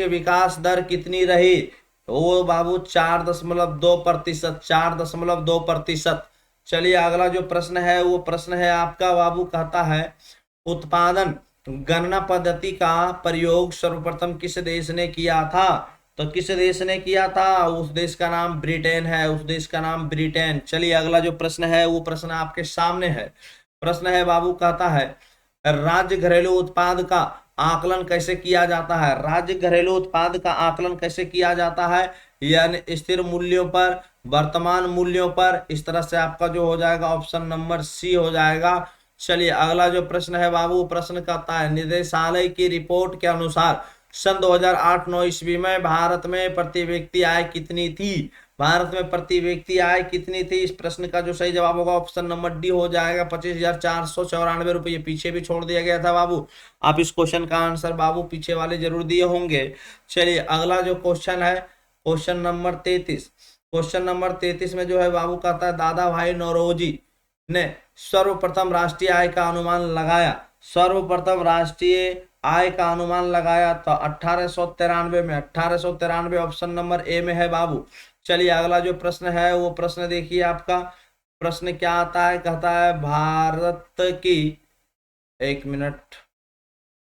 विकास दर कितनी रही? वो बाबू 4.2%, 4.2%। चलिए अगला जो प्रश्न है वो प्रश्न है आपका बाबू, कहता है उत्पादन गणना पद्धति का प्रयोग सर्वप्रथम किस देश ने किया था? तो किस देश ने किया था? उस देश का नाम ब्रिटेन है, उस देश का नाम ब्रिटेन। चलिए अगला जो प्रश्न है वो प्रश्न आपके सामने है। प्रश्न है बाबू, कहता है राज्य घरेलू उत्पाद का आकलन कैसे किया जाता है? राज्य घरेलू उत्पाद का आकलन कैसे किया जाता है? यानी स्थिर मूल्यों पर, वर्तमान मूल्यों पर, इस तरह से आपका जो हो जाएगा ऑप्शन नंबर सी हो जाएगा। चलिए अगला जो प्रश्न है बाबू, प्रश्न कहता है निदेशालय की रिपोर्ट के अनुसार सन 2008-9 ईस्वी में भारत में प्रति व्यक्ति आय कितनी थी? भारत में प्रति व्यक्ति आय कितनी थी? इस प्रश्न का जो सही जवाब होगा ऑप्शन नंबर डी हो जाएगा, 25,494 रुपये। पीछे भी छोड़ दिया गया था बाबू, आप इस क्वेश्चन का आंसर बाबू पीछे वाले जरूर दिए होंगे। चलिए अगला जो क्वेश्चन है, क्वेश्चन नंबर 33। क्वेश्चन नंबर 33 में जो है बाबू कहता है दादा भाई नौरोजी ने सर्वप्रथम राष्ट्रीय आय का अनुमान लगाया। सर्वप्रथम राष्ट्रीय आय का अनुमान लगाया तो 1893 में, 1893 ऑप्शन नंबर ए में है बाबू। चलिए अगला जो प्रश्न है वो प्रश्न देखिए आपका, प्रश्न क्या आता है, कहता है भारत की, एक मिनट,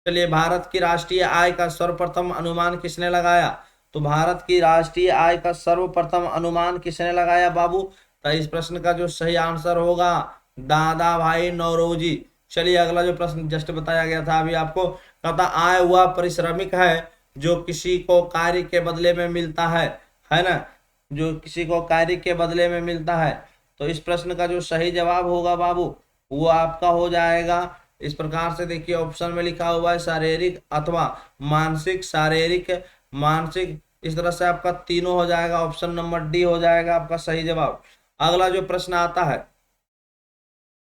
चलिए भारत की राष्ट्रीय आय का सर्वप्रथम अनुमान किसने लगाया? तो भारत की राष्ट्रीय आय का सर्वप्रथम अनुमान किसने लगाया बाबू? तो इस प्रश्न का जो सही आंसर होगा दादा भाई नौरोजी। चलिए अगला जो प्रश्न जस्ट बताया गया था अभी आपको, कहता आय वह परिश्रमिक है जो किसी को कार्य के बदले में मिलता है ना, जो किसी को कार्य के बदले में मिलता है। तो इस प्रश्न का जो सही जवाब होगा बाबू वो आपका हो जाएगा इस प्रकार से, देखिए ऑप्शन में लिखा हुआ है शारीरिक अथवा मानसिक, शारीरिक, मानसिक, इस तरह से आपका तीनों हो जाएगा, ऑप्शन नंबर डी हो जाएगा आपका सही जवाब। अगला जो प्रश्न आता है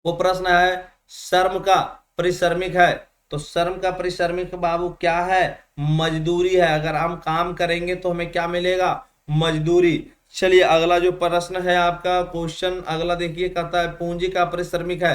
वो प्रश्न है श्रम का परिश्रमिक है। तो श्रम का परिश्रमिक बाबू क्या है? मजदूरी है। अगर हम काम करेंगे तो हमें क्या मिलेगा? मजदूरी। चलिए अगला जो प्रश्न है आपका क्वेश्चन अगला देखिए, कहता है पूंजी का परिश्रमिक है।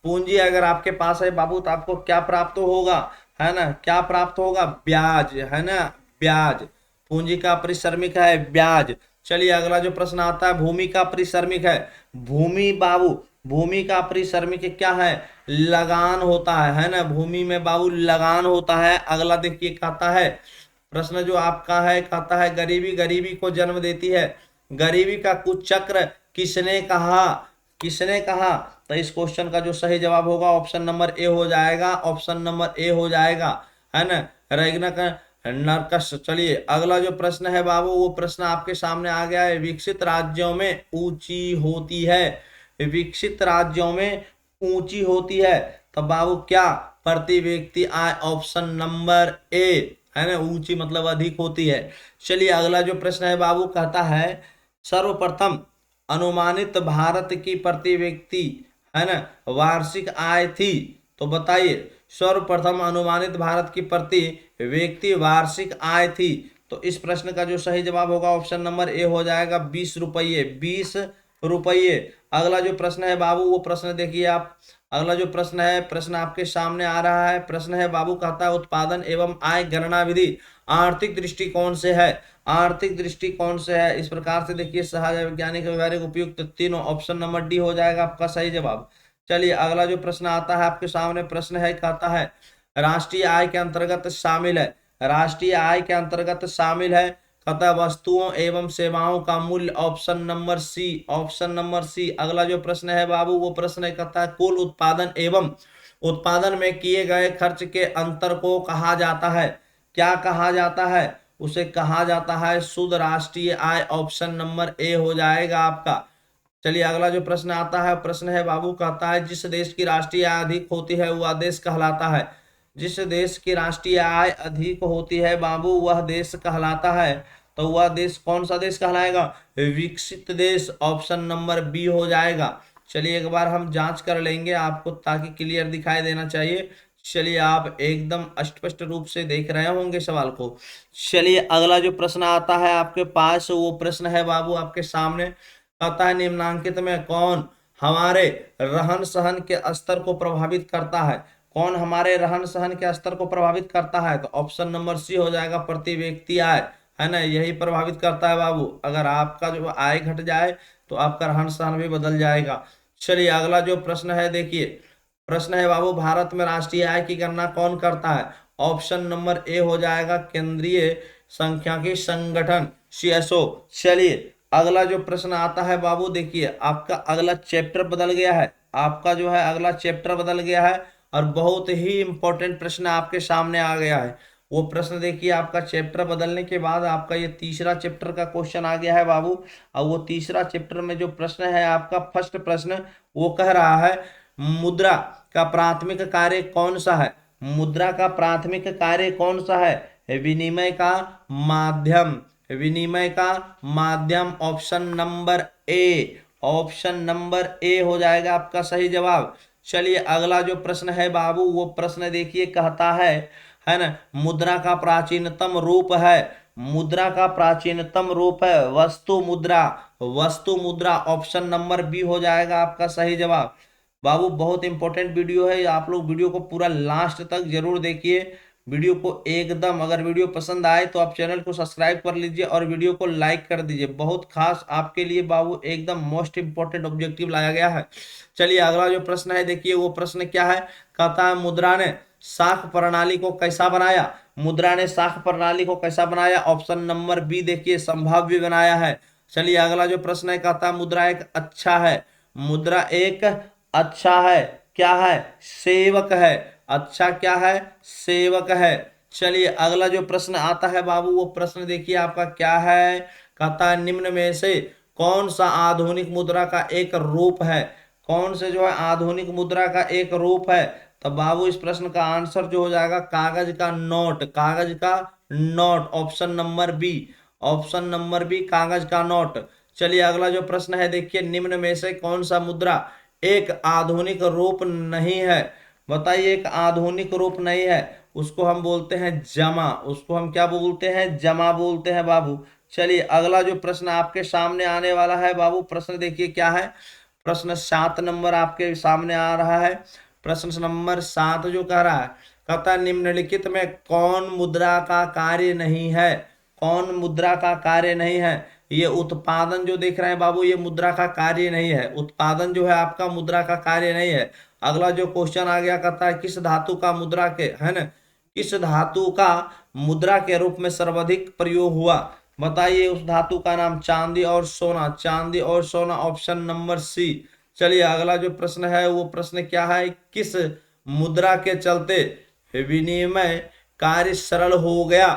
पूंजी अगर आपके पास है बाबू तो आपको क्या प्राप्त होगा, है ना, क्या प्राप्त होगा? ब्याज, है ना, ब्याज। पूंजी का परिश्रमिक है ब्याज। चलिए अगला जो प्रश्न आता है भूमि का परिश्रमिक है। भूमि बाबू, भूमि का परिश्रमिक क्या है? लगान होता है ना, भूमि में बाबू लगान होता है। अगला देखिए कहता है प्रश्न जो आपका है, कहता है गरीबी गरीबी को जन्म देती है। गरीबी का कुचक्र किसने कहा? किसने कहा? तो इस क्वेश्चन का जो सही जवाब होगा ऑप्शन नंबर ए हो जाएगा, ऑप्शन नंबर ए हो जाएगा, है ना, रैग्नक नरकस। चलिए अगला जो प्रश्न है बाबू वो प्रश्न आपके सामने आ गया है, विकसित राज्यों में ऊंची होती है। विकसित राज्यों में ऊंची होती है तो बाबू क्या? प्रति व्यक्ति आय, ऑप्शन नंबर ए, है ना, ऊंची मतलब अधिक होती है। चलिए अगला जो प्रश्न है बाबू कहता है सर्वप्रथम अनुमानित भारत की प्रति व्यक्ति, है ना, वार्षिक आय थी। तो बताइए सर्वप्रथम अनुमानित भारत की प्रति व्यक्ति वार्षिक आय थी। तो इस प्रश्न का जो सही जवाब होगा ऑप्शन नंबर ए हो जाएगा, 20 रुपये, 20 रुपये। अगला जो प्रश्न है बाबू वो प्रश्न देखिए आप, अगला जो प्रश्न है प्रश्न आपके सामने आ रहा है। प्रश्न है बाबू कहता है उत्पादन एवं आय गणना विधि आर्थिक दृष्टिकोण से है। आर्थिक दृष्टिकोण से है इस प्रकार से, देखिए सहज वैज्ञानिक व्यवहारिक उपयुक्त तीनों, ऑप्शन नंबर डी हो जाएगा आपका सही जवाब। चलिए अगला जो प्रश्न आता है आपके सामने, प्रश्न है कहता है राष्ट्रीय आय के अंतर्गत शामिल है। राष्ट्रीय आय के अंतर्गत शामिल है कहता वस्तुओं एवं सेवाओं का मूल्य, option number C, option number C. अगला जो प्रश्न है बाबू वो प्रश्न है कहता है कुल उत्पादन एवं उत्पादन में किए गए खर्च के अंतर को कहा जाता है। क्या कहा जाता है? उसे कहा जाता है शुद्ध राष्ट्रीय आय, ऑप्शन नंबर ए हो जाएगा आपका। चलिए अगला जो प्रश्न आता है प्रश्न है बाबू कहता है जिस देश की राष्ट्रीय आय अधिक होती है वह देश कहलाता है। जिस देश की राष्ट्रीय आय अधिक होती है बाबू वह देश कहलाता है। तो वह देश कौन सा देश कहलाएगा? विकसित देश, ऑप्शन नंबर बी हो जाएगा। चलिए एक बार हम जांच कर लेंगे आपको, ताकि क्लियर दिखाई देना चाहिए। चलिए आप एकदम स्पष्ट रूप से देख रहे होंगे सवाल को। चलिए अगला जो प्रश्न आता है आपके पास, वो प्रश्न है बाबू आपके सामने। कहता है निम्नांकित में कौन हमारे रहन सहन के स्तर को प्रभावित करता है? कौन हमारे रहन सहन के स्तर को प्रभावित करता है? तो ऑप्शन नंबर सी हो जाएगा, प्रति व्यक्ति आय, है ना, यही प्रभावित करता है बाबू। अगर आपका जो आय घट जाए तो आपका रहन सहन भी बदल जाएगा। चलिए अगला जो प्रश्न है देखिए, प्रश्न है बाबू, भारत में राष्ट्रीय आय की गणना कौन करता है? ऑप्शन नंबर ए हो जाएगा, केंद्रीय सांख्यिकी संगठन, सीएसओ। चलिए अगला जो प्रश्न आता है बाबू, देखिए आपका अगला चैप्टर बदल गया है, आपका जो है अगला चैप्टर बदल गया है, और बहुत ही इंपॉर्टेंट प्रश्न आपके सामने आ गया है। वो प्रश्न देखिए, आपका चैप्टर बदलने के बाद आपका ये तीसरा चैप्टर का क्वेश्चन आ गया है बाबू। और वो तीसरा चैप्टर में जो प्रश्न है आपका फर्स्ट प्रश्न, वो कह रहा है मुद्रा का प्राथमिक कार्य कौन सा है? मुद्रा का प्राथमिक कार्य कौन सा है? विनिमय का माध्यम, विनिमय का माध्यम, option number A, option number A हो जाएगा आपका सही जवाब। चलिए अगला जो प्रश्न है बाबू, वो प्रश्न देखिए, कहता है ना, मुद्रा का प्राचीनतम रूप है, मुद्रा का प्राचीनतम रूप है वस्तु मुद्रा, वस्तु मुद्रा, ऑप्शन नंबर बी हो जाएगा आपका सही जवाब। बाबू बहुत इंपॉर्टेंट वीडियो है, आप लोग वीडियो को पूरा लास्ट तक जरूर देखिए। वीडियो को एकदम, अगर वीडियो पसंद आए तो आप चैनल को सब्सक्राइब कर लीजिए और वीडियो को लाइक कर दीजिए। बहुत खास आपके लिए बाबू एकदम मोस्ट इंपॉर्टेंट ऑब्जेक्टिव लाया गया है। चलिए अगला जो प्रश्न है देखिए, वो प्रश्न क्या है? कहता है मुद्रा ने साख प्रणाली को कैसा बनाया? मुद्रा ने साख प्रणाली को कैसा बनाया? ऑप्शन नंबर बी देखिए, संभाव्य बनाया है। चलिए अगला जो प्रश्न है, कहता है मुद्रा एक अच्छा है, मुद्रा एक अच्छा है, क्या है? सेवक है। अच्छा क्या है? सेवक है। चलिए अगला जो प्रश्न आता है बाबू, वो प्रश्न देखिए आपका क्या है? कहता है निम्न में से कौन सा आधुनिक मुद्रा का एक रूप है? कौन से जो है आधुनिक मुद्रा का एक रूप है? तो बाबू इस प्रश्न का आंसर जो हो जाएगा, कागज का नोट, कागज का note, option number B, option number B, कागज का नोट। चलिए अगला जो प्रश्न है देखिए, निम्न में से कौन सा मुद्रा एक आधुनिक रूप नहीं है? बताइए, एक आधुनिक रूप नहीं है, उसको हम बोलते हैं जमा, उसको हम क्या बोलते हैं? जमा बोलते हैं बाबू। चलिए अगला जो प्रश्न आपके सामने आने वाला है बाबू, प्रश्न देखिए क्या है? प्रश्न 7 नंबर आपके सामने आ रहा है। प्रश्न नंबर 7 जो कह रहा है, कहता है निम्नलिखित में कौन मुद्रा का कार्य नहीं है? कौन मुद्रा का कार्य नहीं है? ये उत्पादन जो देख रहे हैं बाबू, ये मुद्रा का कार्य नहीं है, उत्पादन जो है आपका मुद्रा का कार्य नहीं है। अगला जो क्वेश्चन आ गया, कहता है किस धातु का मुद्रा के, है ना, किस धातु का मुद्रा के रूप में सर्वाधिक प्रयोग हुआ? बताइए उस धातु का नाम। चांदी और सोना, चांदी और सोना, ऑप्शन नंबर सी। चलिए अगला जो प्रश्न है, वो प्रश्न क्या है? किस मुद्रा के चलते विनिमय कार्य सरल हो गया?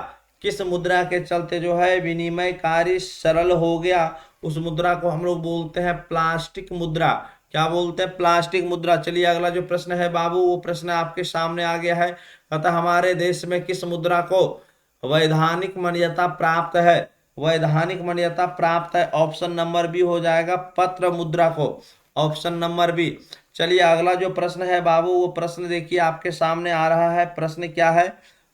किस मुद्रा के चलते जो है विनिमय कार्य सरल हो गया? उस मुद्रा को हम लोग बोलते हैं प्लास्टिक मुद्रा। क्या बोलते हैं? प्लास्टिक मुद्रा। चलिए अगला जो प्रश्न है बाबू, वो प्रश्न आपके सामने आ गया है। कहता हमारे देश में किस मुद्रा को वैधानिक मान्यता प्राप्त है? वैधानिक मान्यता प्राप्त है, ऑप्शन नंबर बी हो जाएगा, पत्र मुद्रा को, ऑप्शन नंबर बी। चलिए अगला जो प्रश्न है बाबू, वो प्रश्न देखिए आपके सामने आ रहा है। प्रश्न क्या है?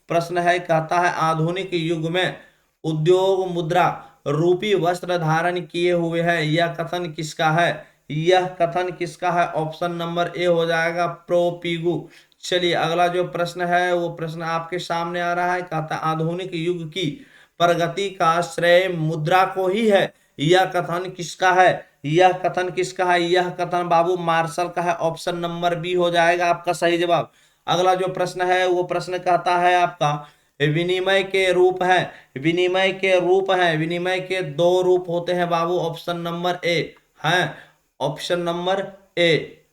प्रश्न है, कहता है आधुनिक युग में उद्योग मुद्रा रूपी वस्त्र धारण किए हुए है, यह कथन किसका है? यह कथन किसका है? ऑप्शन नंबर ए हो जाएगा, प्रोपीगू। चलिए अगला जो प्रश्न है, वो प्रश्न आपके सामने आ रहा है। कहता है आधुनिक युग की प्रगति का श्रेय मुद्रा को ही है, यह कथन किसका है? यह कथन किसका है? यह कथन बाबू मार्शल का है, ऑप्शन नंबर बी हो जाएगा आपका सही जवाब। अगला जो प्रश्न है, वो प्रश्न कहता है आपका विनिमय के रूप है, विनिमय के रूप है, विनिमय के दो रूप होते हैं बाबू, ऑप्शन नंबर ए है, ऑप्शन नंबर ए।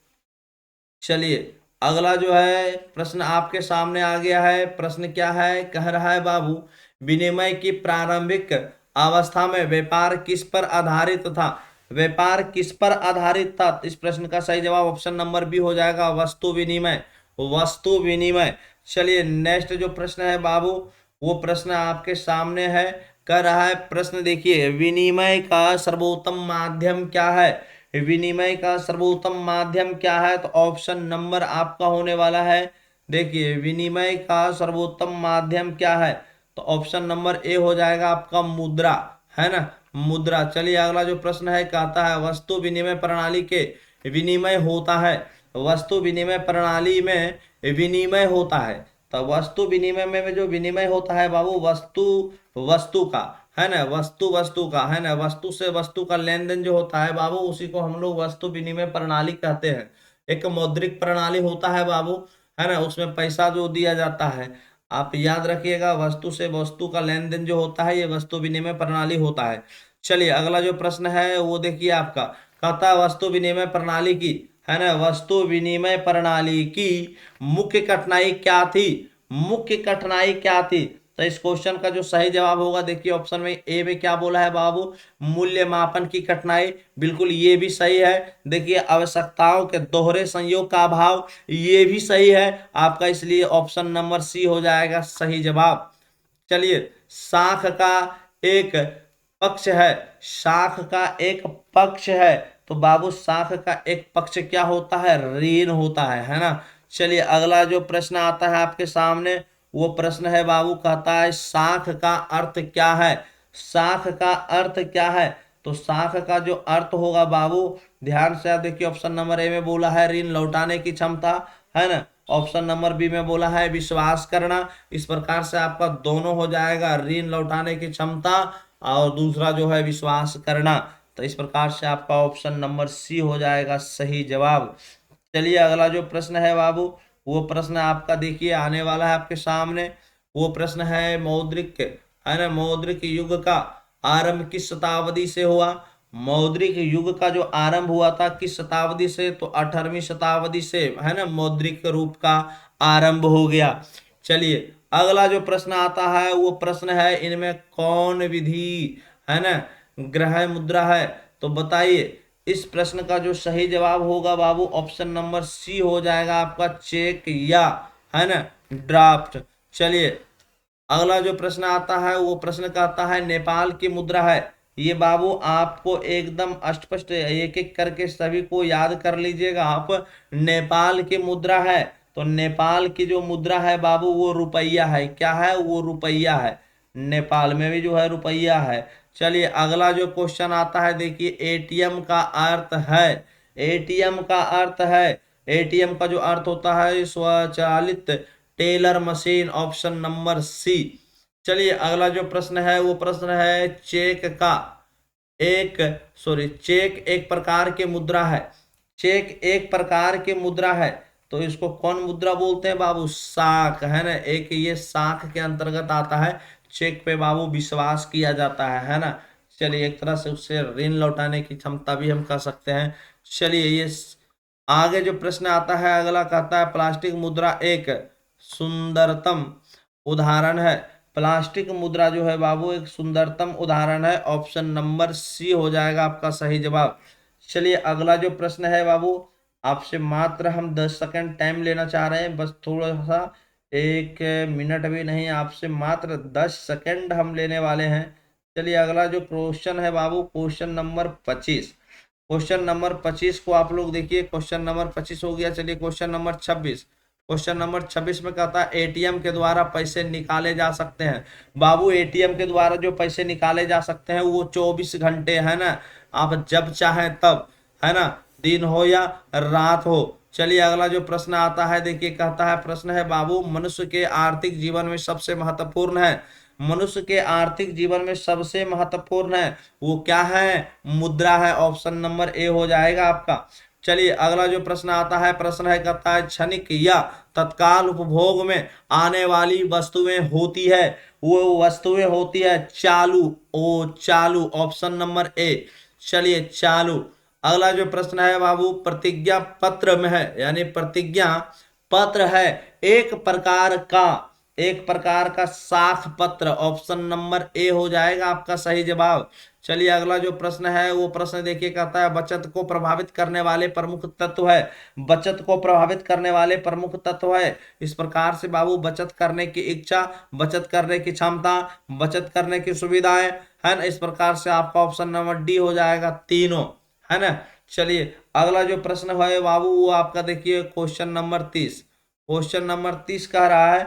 चलिए अगला जो है प्रश्न आपके सामने आ गया है। प्रश्न क्या है? कह रहा है बाबू विनिमय की प्रारंभिक अवस्था में व्यापार किस पर आधारित था? व्यापार किस पर आधारित था? इस प्रश्न का सही जवाब ऑप्शन नंबर बी हो जाएगा, वस्तु विनिमय, वस्तु विनिमय। चलिए नेक्स्ट जो प्रश्न है बाबू, वो प्रश्न आपके सामने है। कह रहा है प्रश्न देखिए, विनिमय का सर्वोत्तम माध्यम क्या है? विनिमय का सर्वोत्तम माध्यम क्या है? तो ऑप्शन नंबर आपका होने वाला है, देखिए विनिमय का सर्वोत्तम माध्यम क्या है? तो ऑप्शन नंबर ए हो जाएगा आपका मुद्रा, है ना, मुद्रा। चलिए अगला जो प्रश्न है कहता है वस्तु विनिमय प्रणाली के विनिमय होता है, वस्तु विनिमय प्रणाली में विनिमय होता है। तो वस्तु विनिमय में जो विनिमय होता है बाबू, वस्तु वस्तु का, है ना, वस्तु वस्तु का, है ना, वस्तु से वस्तु का लेन देन जो होता है बाबू, उसी को हम लोग वस्तु विनिमय प्रणाली कहते हैं। एक मौद्रिक प्रणाली होता है बाबू, है ना, उसमें पैसा जो दिया जाता है, आप याद रखिएगा, वस्तु से वस्तु का लेन देन जो होता है ये वस्तु विनिमय प्रणाली होता है। चलिए अगला जो प्रश्न है वो देखिए आपका, कहता है वस्तु विनिमय प्रणाली की, है ना, वस्तु विनिमय प्रणाली की मुख्य कठिनाई क्या थी? मुख्य कठिनाई क्या थी? तो इस क्वेश्चन का जो सही जवाब होगा, देखिए ऑप्शन में ए में क्या बोला है बाबू, मूल्य मापन की कठिनाई, बिल्कुल ये भी सही है। देखिए आवश्यकताओं के दोहरे संयोग का अभाव, ये भी सही है आपका, इसलिए ऑप्शन नंबर सी हो जाएगा सही जवाब। चलिए शाख का एक पक्ष है, शाख का एक पक्ष है, तो बाबू शाख का एक पक्ष क्या होता है? ऋण होता है ना। चलिए अगला जो प्रश्न आता है आपके सामने वो प्रश्न है बाबू, कहता है शाख का अर्थ क्या है? शाख का अर्थ क्या है? तो शाख का जो अर्थ होगा बाबू, ध्यान से आप देखिए, ऑप्शन नंबर ए में बोला है ऋण लौटाने की क्षमता, है ना, ऑप्शन नंबर बी में बोला है विश्वास करना। इस प्रकार से आपका दोनों हो जाएगा, ऋण लौटाने की क्षमता और दूसरा जो है विश्वास करना। तो इस प्रकार से आपका ऑप्शन नंबर सी हो जाएगा सही जवाब। चलिए अगला जो प्रश्न है बाबू, वो प्रश्न आपका देखिए आने वाला है आपके सामने। वो प्रश्न है मौद्रिक, है ना, मौद्रिक युग का आरंभ किस शताब्दी से हुआ? मौद्रिक युग का जो आरंभ हुआ था किस शताब्दी से? तो 18वीं शताब्दी से, है ना, मौद्रिक रूप का आरंभ हो गया। चलिए अगला जो प्रश्न आता है वो प्रश्न है इनमें कौन विधि, है ना, ग्रह मुद्रा है? तो बताइए इस प्रश्न का जो सही जवाब होगा बाबू, ऑप्शन नंबर सी हो जाएगा आपका, चेक या, है ना, ड्राफ्ट। चलिए अगला जो प्रश्न आता है वो प्रश्न कहता है नेपाल की मुद्रा है। ये बाबू आपको एकदम स्पष्ट एक एक करके सभी को याद कर लीजिएगा आप। नेपाल की मुद्रा है, तो नेपाल की जो मुद्रा है बाबू वो रुपया है। क्या है? वो रुपया है। नेपाल में भी जो है रुपया है। चलिए अगला जो क्वेश्चन आता है देखिए, एटीएम का अर्थ है, एटीएम का अर्थ है, एटीएम का जो अर्थ होता है स्वचालित teller machine, option number C. चलिए अगला जो प्रश्न है वो प्रश्न है चेक का एक, चेक एक प्रकार के मुद्रा है, चेक एक प्रकार के मुद्रा है, तो इसको कौन मुद्रा बोलते हैं बाबू? साख, है ना, एक ये साख के अंतर्गत आता है। चेक पे बाबू विश्वास किया जाता है ना। चलिए एक तरह से उससे ऋण लौटाने की क्षमता भी हम कह सकते हैं। चलिए ये आगे जो प्रश्न आता है अगला कहता है प्लास्टिक मुद्रा एक सुंदरतम उदाहरण है। प्लास्टिक मुद्रा जो है बाबू एक सुंदरतम उदाहरण है, ऑप्शन नंबर सी हो जाएगा आपका सही जवाब। चलिए अगला जो प्रश्न है बाबू, आपसे मात्र हम 10 सेकंड टाइम लेना चाह रहे हैं, बस थोड़ा सा, 1 मिनट भी नहीं, आपसे मात्र 10 सेकंड हम लेने वाले हैं। चलिए अगला जो क्वेश्चन है बाबू, क्वेश्चन नंबर 25, क्वेश्चन नंबर 25 को आप लोग देखिए, क्वेश्चन नंबर 25 हो गया। चलिए क्वेश्चन नंबर 26, क्वेश्चन नंबर 26 में कहता है एटीएम के द्वारा पैसे निकाले जा सकते हैं। बाबू एटीएम के द्वारा जो पैसे निकाले जा सकते हैं वो 24 घंटे, है ना, आप जब चाहें तब, है ना, दिन हो या रात हो। चलिए अगला जो प्रश्न आता है देखिए, कहता है प्रश्न है बाबू, मनुष्य के आर्थिक जीवन में सबसे महत्वपूर्ण है, मनुष्य के आर्थिक जीवन में सबसे महत्वपूर्ण है वो क्या है? मुद्रा है, ऑप्शन नंबर ए हो जाएगा आपका। चलिए अगला जो प्रश्न आता है, प्रश्न है कहता है क्षणिक या तत्काल उपभोग में आने वाली वस्तुएं होती है, वो वस्तुएं होती है चालू, ओ चालू, ऑप्शन नंबर ए। चलिए चालू। अगला जो प्रश्न है बाबू, प्रतिज्ञा पत्र में है, यानी प्रतिज्ञा पत्र है एक प्रकार का, एक प्रकार का साख पत्र, ऑप्शन नंबर ए हो जाएगा आपका सही जवाब। चलिए अगला जो प्रश्न है वो प्रश्न देखिए, कहता है बचत को प्रभावित करने वाले प्रमुख तत्व है, बचत को प्रभावित करने वाले प्रमुख तत्व है। इस प्रकार से बाबू बचत करने की इच्छा, बचत करने की क्षमता, बचत करने की सुविधाएं, है ना, इस प्रकार से आपका ऑप्शन नंबर डी हो जाएगा तीनों, है ना। चलिए अगला जो प्रश्न है बाबू वो आपका देखिए क्वेश्चन नंबर 30। क्वेश्चन नंबर 30 कह रहा है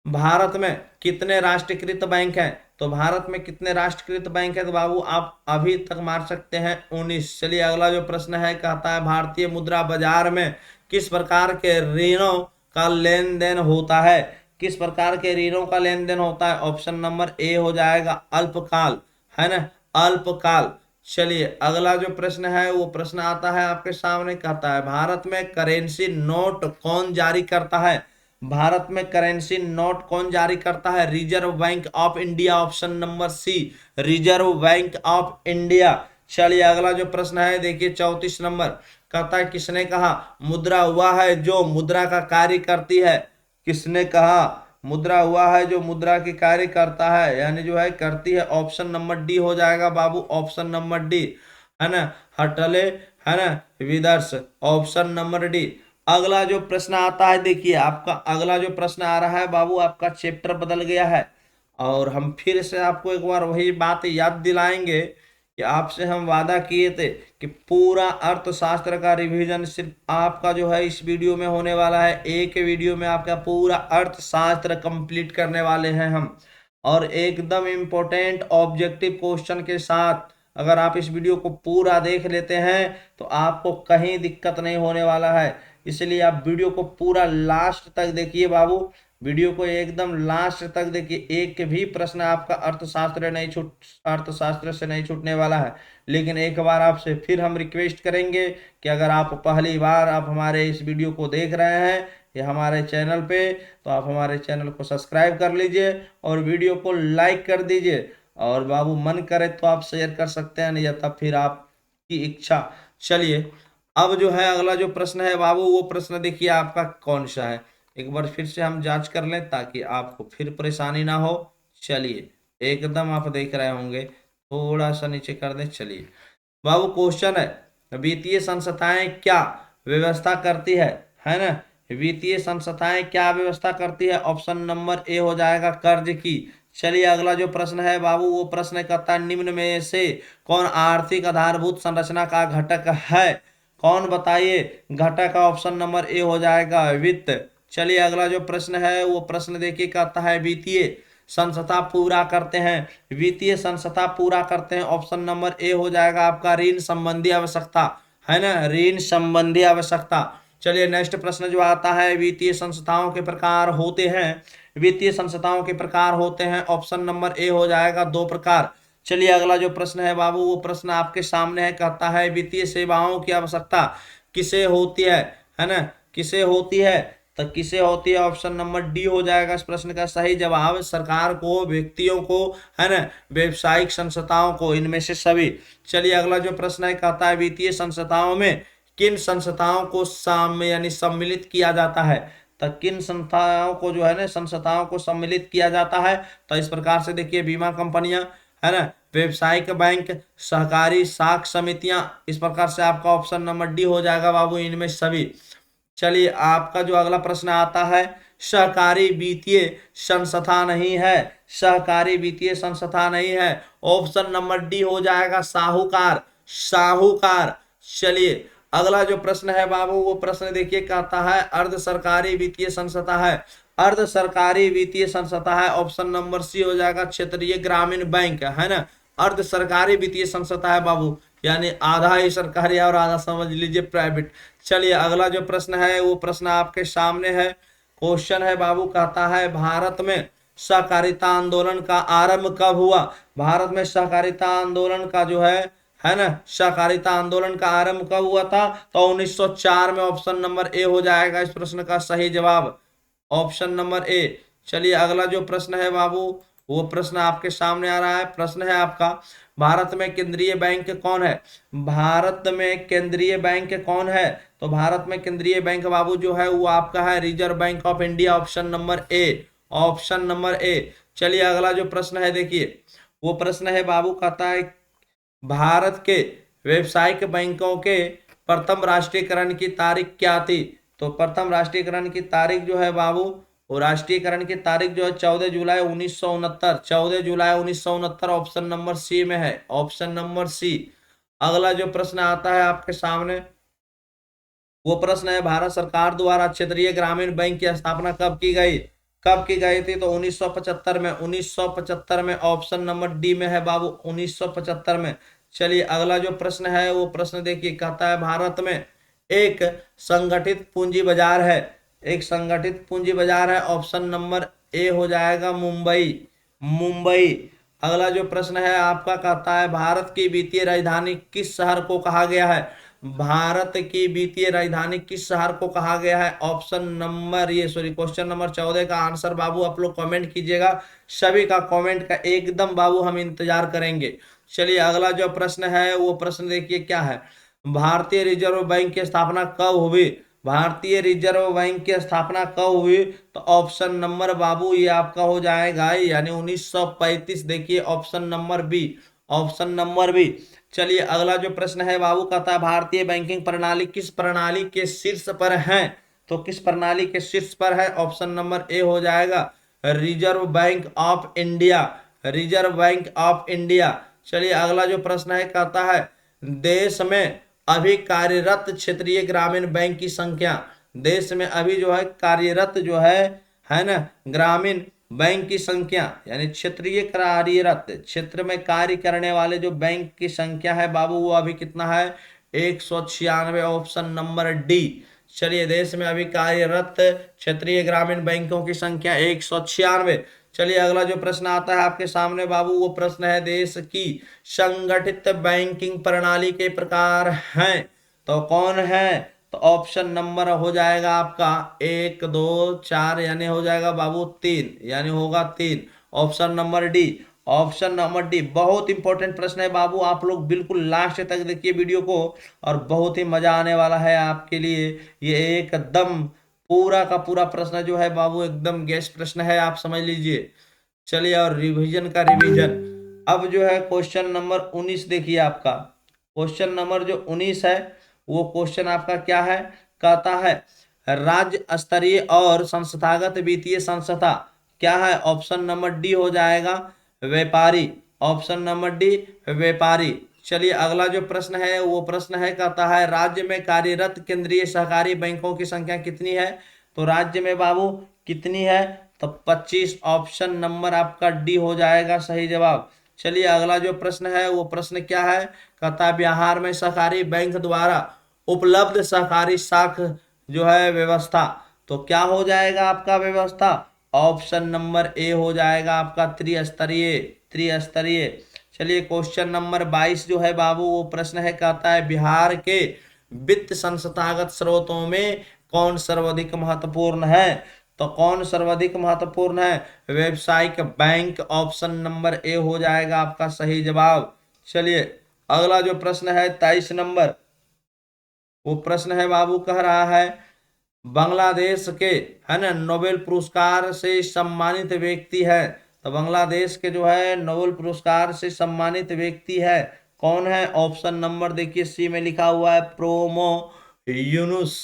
भारत में कितने राष्ट्रीयकृत बैंक हैं। तो भारत में कितने राष्ट्रीयकृत बैंक है तो बाबू आप अभी तक मार सकते हैं 19। चलिए अगला जो प्रश्न है कहता है भारतीय मुद्रा बाजार में किस प्रकार के ऋणों का लेन देन होता है। किस प्रकार के ऋणों का लेन देन होता है। ऑप्शन नंबर ए हो जाएगा अल्पकाल, है ना, अल्पकाल। चलिए अगला जो प्रश्न है वो प्रश्न आता है आपके सामने कहता है भारत में करेंसी नोट कौन जारी करता है। भारत में करेंसी नोट कौन जारी करता है। Reserve bank of India, option number C, reserve bank of India. चलिए अगला जो प्रश्न है देखिए 34 नंबर कहता है किसने कहा मुद्रा हुआ है जो मुद्रा का कार्य करती है। किसने कहा मुद्रा हुआ है जो मुद्रा की कार्य करता है यानी जो है करती है। ऑप्शन नंबर डी हो जाएगा बाबू, ऑप्शन नंबर डी, है ना, हटले, है ना, विदर्श, ऑप्शन नंबर डी। अगला जो प्रश्न आता है देखिए आपका अगला जो प्रश्न आ रहा है बाबू आपका चैप्टर बदल गया है और हम फिर से आपको एक बार वही बात याद दिलाएंगे कि आपसे हम वादा किए थे कि पूरा अर्थशास्त्र का रिवीजन सिर्फ आपका जो है इस वीडियो में होने वाला है। एक वीडियो में आपका पूरा अर्थशास्त्र कंप्लीट करने वाले हैं हम, और एकदम इम्पोर्टेंट ऑब्जेक्टिव क्वेश्चन के साथ। अगर आप इस वीडियो को पूरा देख लेते हैं तो आपको कहीं दिक्कत नहीं होने वाला है, इसलिए आप वीडियो को पूरा लास्ट तक देखिए बाबू। वीडियो को एकदम लास्ट तक देखिए, एक भी प्रश्न आपका अर्थशास्त्र से नहीं छूटने वाला है। लेकिन एक बार आपसे फिर हम रिक्वेस्ट करेंगे कि अगर आप पहली बार आप हमारे इस वीडियो को देख रहे हैं या हमारे चैनल पे तो आप हमारे चैनल को सब्सक्राइब कर लीजिए और वीडियो को लाइक कर दीजिए, और बाबू मन करे तो आप शेयर कर सकते हैं, नहीं या तब फिर आपकी इच्छा। चलिए अब जो है अगला जो प्रश्न है बाबू वो प्रश्न देखिए आपका कौन सा है, एक बार फिर से हम जांच कर लें ताकि आपको फिर परेशानी ना हो। चलिए एकदम आप देख रहे होंगे, थोड़ा सा नीचे कर दें। चलिए बाबू क्वेश्चन है वित्तीय संस्थाएं क्या व्यवस्था करती है ना, वित्तीय संस्थाएं क्या व्यवस्था करती है। ऑप्शन नंबर ए हो जाएगा कर्ज की। चलिए अगला जो प्रश्न है बाबू वो प्रश्न कहता है निम्न में से कौन आर्थिक आधारभूत संरचना का घटक है। कौन बताइए घटक का। ऑप्शन नंबर ए हो जाएगा वित्त। चलिए अगला जो प्रश्न है वो प्रश्न देखिए कहता है वित्तीय संस्था पूरा करते हैं, वित्तीय संस्था पूरा करते हैं। ऑप्शन नंबर ए हो जाएगा आपका ऋण संबंधी आवश्यकता, है ना, ऋण संबंधी आवश्यकता। चलिए नेक्स्ट प्रश्न जो आता है वित्तीय संस्थाओं के प्रकार होते हैं, वित्तीय संस्थाओं के प्रकार होते हैं। ऑप्शन नंबर ए हो जाएगा 2 प्रकार। चलिए अगला जो प्रश्न है बाबू वो प्रश्न आपके सामने है कहता है वित्तीय सेवाओं की आवश्यकता किसे होती है ना, किसे होती है। तो किसे होती है ऑप्शन नंबर डी हो जाएगा इस प्रश्न का सही जवाब। सरकार को, व्यक्तियों को, है ना, व्यवसायिक संस्थाओं को, इनमें से सभी। चलिए अगला जो प्रश्न है कहता है वित्तीय संस्थाओं में किन संस्थाओं को यानी सम्मिलित किया जाता है। तो किन संस्थाओं को जो है ना संस्थाओं को सम्मिलित किया जाता है। तो इस प्रकार से देखिए बीमा कंपनियां, है ना, व्यवसायिक बैंक, सहकारी साख समितियां, इस प्रकार से आपका ऑप्शन नंबर डी हो जाएगा बाबू, इनमें सभी। चलिए आपका जो अगला प्रश्न आता है सहकारी वित्तीय संस्था नहीं है, सहकारी वित्तीय संस्था नहीं है। ऑप्शन नंबर डी हो जाएगा साहूकार, साहूकार। चलिए अगला जो प्रश्न है बाबू वो प्रश्न देखिए कहता है अर्ध सरकारी वित्तीय संस्था है, अर्ध सरकारी वित्तीय संस्था है। ऑप्शन नंबर सी हो जाएगा क्षेत्रीय ग्रामीण बैंक, है ना, अर्ध सरकारी वित्तीय संस्था है बाबू, यानी आधा ही सरकारी और आधा समझ लीजिए प्राइवेट। चलिए अगला जो प्रश्न है वो प्रश्न आपके सामने है। क्वेश्चन है बाबू कहता है भारत में सहकारिता आंदोलन का आरंभ कब हुआ। भारत में सहकारिता आंदोलन का जो है ना, सहकारिता आंदोलन का आरंभ कब हुआ था। तो 1904 में। ऑप्शन नंबर ए हो जाएगा इस प्रश्न का सही जवाब, ऑप्शन नंबर ए। चलिए अगला जो प्रश्न है बाबू वो प्रश्न आपके सामने आ रहा है। प्रश्न है आपका भारत में केंद्रीय बैंक कौन है। भारत में केंद्रीय बैंक कौन है। तो भारत में केंद्रीय बैंक बाबू जो है वो आपका है reserve bank of India. Option number A, option number A. चलिए अगला जो प्रश्न है देखिए वो प्रश्न है बाबू कहता है भारत के व्यावसायिक बैंकों के प्रथम राष्ट्रीयकरण की तारीख क्या थी। तो प्रथम राष्ट्रीयकरण की तारीख जो है बाबू वो राष्ट्रीयकरण की तारीख जो है 14 जुलाई 1969, 14 जुलाई 1969 ऑप्शन नंबर सी में है, ऑप्शन नंबर सी। अगला जो प्रश्न आता है आपके सामने, वो प्रश्न है भारत सरकार द्वारा क्षेत्रीय ग्रामीण बैंक की स्थापना कब की गई? कब की गई थी? तो 1975 में। 1975 में, ऑप्शन नंबर डी में है बाबू, 1975 में। चलिए अगला जो प्रश्न है वो प्रश्न देखिए, कहता है भारत में एक संगठित पूंजी बाजार है। एक संगठित पूंजी बाजार है, ऑप्शन नंबर ए हो जाएगा मुंबई। मुंबई। अगला जो प्रश्न है आपका, कहता है भारत की वित्तीय राजधानी किस शहर को कहा गया है? भारत की वित्तीय राजधानी किस शहर को कहा गया है? ऑप्शन नंबर ये सॉरी क्वेश्चन नंबर 14 का आंसर बाबू आप लोग कमेंट कीजिएगा। सभी का कमेंट का एकदम बाबू हम इंतजार करेंगे। चलिए अगला जो प्रश्न है वो प्रश्न देखिए क्या है, भारतीय रिजर्व बैंक की स्थापना कब हुई? भारतीय रिजर्व बैंक की स्थापना कब हुई? तो ऑप्शन नंबर बाबू ये आपका हो जाएगा यानी 1935। देखिए option number B. Option number B. चलिए अगला जो प्रश्न है बाबू, कहता है भारतीय बैंकिंग प्रणाली किस प्रणाली के शीर्ष पर है? तो किस प्रणाली के शीर्ष पर है? ऑप्शन नंबर ए हो जाएगा reserve bank of India. Reserve bank of India. चलिए अगला जो प्रश्न है, कहता है देश में अभी कार्यरत क्षेत्रीय ग्रामीण बैंक की संख्या। देश में अभी जो है कार्यरत जो है ना ग्रामीण बैंक की संख्या, यानी क्षेत्रीय कार्यरत क्षेत्र में कार्य करने वाले जो बैंक की संख्या है बाबू वो अभी कितना है? 196। Option number D. चलिए देश में अभी कार्यरत क्षेत्रीय ग्रामीण बैंकों की संख्या 196। चलिए अगला जो प्रश्न आता है आपके सामने बाबू, वो प्रश्न है देश की संगठित बैंकिंग प्रणाली के प्रकार हैं तो कौन है? तो ऑप्शन नंबर हो जाएगा आपका 1 2 4, यानी हो जाएगा बाबू 3, यानी होगा 3। Option number D. Option number D. बहुत इंपॉर्टेंट प्रश्न है बाबू, आप लोग बिल्कुल लास्ट तक देखिए वीडियो को, और बहुत ही मजा आने वाला है आपके लिए। ये एकदम पूरा का पूरा प्रश्न जो है बाबू एकदम गेस्ट प्रश्न है, आप समझ लीजिए। चलिए और रिवीजन का रिवीजन। अब जो है क्वेश्चन नंबर 19 देखिए आपका। क्वेश्चन नंबर जो 19 है वो क्वेश्चन आपका क्या है, कहता है राज्य स्तरीय और संस्थागत वित्तीय संस्था क्या है? ऑप्शन नंबर डी हो जाएगा व्यापारी। ऑप्शन नंबर डी व्यापारी। चलिए अगला जो प्रश्न है वो प्रश्न है, कहता है राज्य में कार्यरत केंद्रीय सहकारी बैंकों की संख्या कितनी है? तो राज्य में बाबू कितनी है? तो 25। ऑप्शन नंबर आपका डी हो जाएगा सही जवाब। चलिए अगला जो प्रश्न है वो प्रश्न क्या है, कहता है बिहार में सहकारी बैंक द्वारा उपलब्ध सहकारी साख जो है व्यवस्था, तो क्या हो जाएगा आपका व्यवस्था? ऑप्शन नंबर ए हो जाएगा आपका त्रिस्तरीय। त्रिस्तरीय। चलिए क्वेश्चन नंबर 22 जो है बाबू वो प्रश्न है, कहता है बिहार के वित्त संस्थागत स्रोतों में कौन सर्वाधिक महत्वपूर्ण है? तो कौन सर्वाधिक महत्वपूर्ण है? व्यावसायिक बैंक। ऑप्शन नंबर ए हो जाएगा आपका सही जवाब। चलिए अगला जो प्रश्न है 23 नंबर, वो प्रश्न है बाबू, कह रहा है बांग्लादेश के है ना नोबेल पुरस्कार से सम्मानित व्यक्ति है। तो बांग्लादेश के जो है नोबेल पुरस्कार से सम्मानित व्यक्ति है कौन है? ऑप्शन नंबर देखिए सी में लिखा हुआ है प्रोमो यूनुस।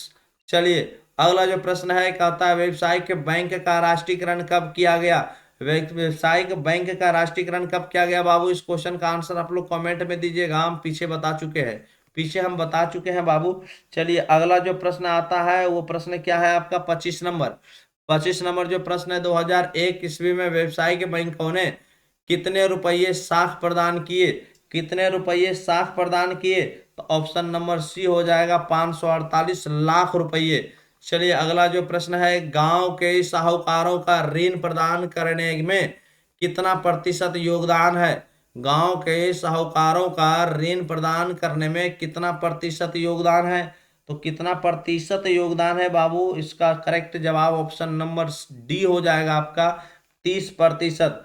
चलिए अगला जो प्रश्न है, कहता है व्यावसायिक बैंक का राष्ट्रीयकरण कब किया गया? व्यावसायिक बैंक का राष्ट्रीयकरण कब किया गया बाबू? इस क्वेश्चन का आंसर आप लोग कमेंट में दीजिएगा, हम पीछे बता चुके हैं। पीछे हम बता चुके हैं बाबू। चलिए अगला जो प्रश्न आता है वो प्रश्न क्या है आपका 25 नंबर। 25 नंबर जो प्रश्न है, 2001 ईस्वी में व्यावसायिक बैंकों ने कितने रुपये साख प्रदान किए? कितने रुपये साख प्रदान किए? तो ऑप्शन नंबर सी हो जाएगा 548 लाख रुपये। चलिए अगला जो प्रश्न है, गांव के साहूकारों का ऋण प्रदान करने में कितना प्रतिशत योगदान है? गांव के साहूकारों का ऋण प्रदान करने में कितना प्रतिशत योगदान है? तो कितना प्रतिशत योगदान है बाबू? इसका करेक्ट जवाब ऑप्शन नंबर डी हो जाएगा आपका 30%।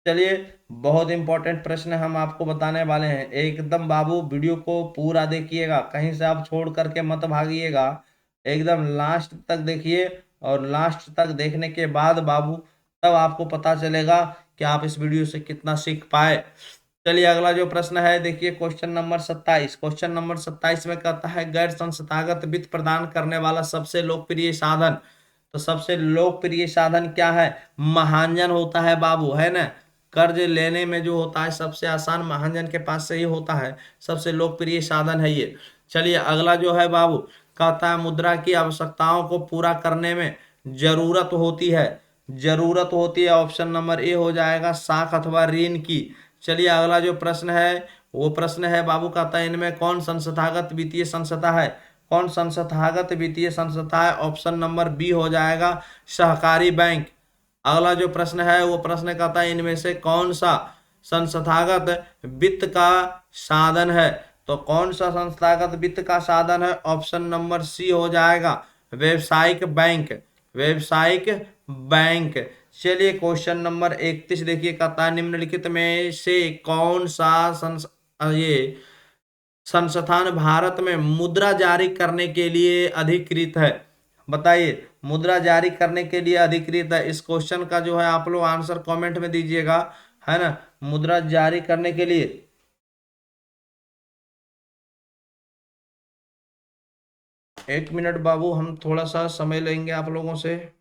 चलिए बहुत इंपॉर्टेंट प्रश्न हम आपको बताने वाले हैं, एकदम बाबू वीडियो को पूरा देखिएगा, कहीं से आप छोड़ करके मत भागिएगा, एकदम लास्ट तक देखिए। और लास्ट तक देखने के बाद बाबू तब आपको पता चलेगा कि आप इस वीडियो से कितना सीख पाए। चलिए अगला जो प्रश्न है देखिए क्वेश्चन नंबर 27। क्वेश्चन नंबर 27 में कहता है गैर संस्थागत वित्त प्रदान करने वाला सबसे लोकप्रिय साधन। तो सबसे लोकप्रिय साधन क्या है? महाजन होता है बाबू, है ना। कर्ज लेने में जो होता है सबसे आसान महाजन के पास से ही होता है, सबसे लोकप्रिय साधन है ये। चलिए अगला जो है बाबू, कहता है मुद्रा की आवश्यकताओं को पूरा करने में जरूरत होती है, जरूरत होती है, ऑप्शन नंबर ए हो जाएगा साख अथवा ऋण की। चलिए अगला जो प्रश्न है वो प्रश्न है बाबू, कहता है इनमें कौन संस्थागत वित्तीय संस्था है, कौन संस्थागत वित्तीय संस्था है, ऑप्शन नंबर बी हो जाएगा सहकारी बैंक। अगला जो प्रश्न है वो प्रश्न कहता है इनमें से कौन सा संस्थागत वित्त का साधन है, तो कौन सा संस्थागत वित्त का साधन है, ऑप्शन नंबर सी हो जाएगा व्यवसायिक बैंक, व्यवसायिक बैंक। चलिए क्वेश्चन नंबर 31 देखिए, कहता है निम्नलिखित में से कौन सा ये संस्थान भारत में मुद्रा जारी करने के लिए अधिकृत है, बताइए मुद्रा जारी करने के लिए अधिकृत है। इस क्वेश्चन का जो है आप लोग आंसर कमेंट में दीजिएगा, है ना, मुद्रा जारी करने के लिए। एक मिनट बाबू, हम थोड़ा सा समय लेंगे आप लोगों से।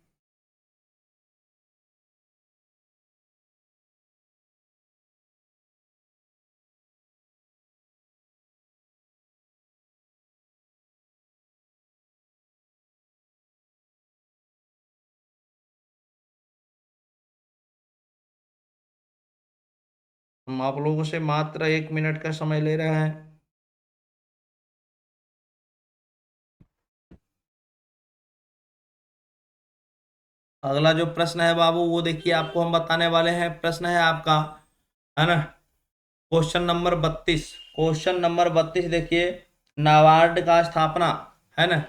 हम आप लोगों से मात्र 1 मिनट का समय ले रहे हैं। अगला जो प्रश्न है बाबू वो देखिए आपको हम बताने वाले हैं, प्रश्न है आपका, है ना, क्वेश्चन नंबर 32। क्वेश्चन नंबर 32 देखिए, नाबार्ड का स्थापना, है ना,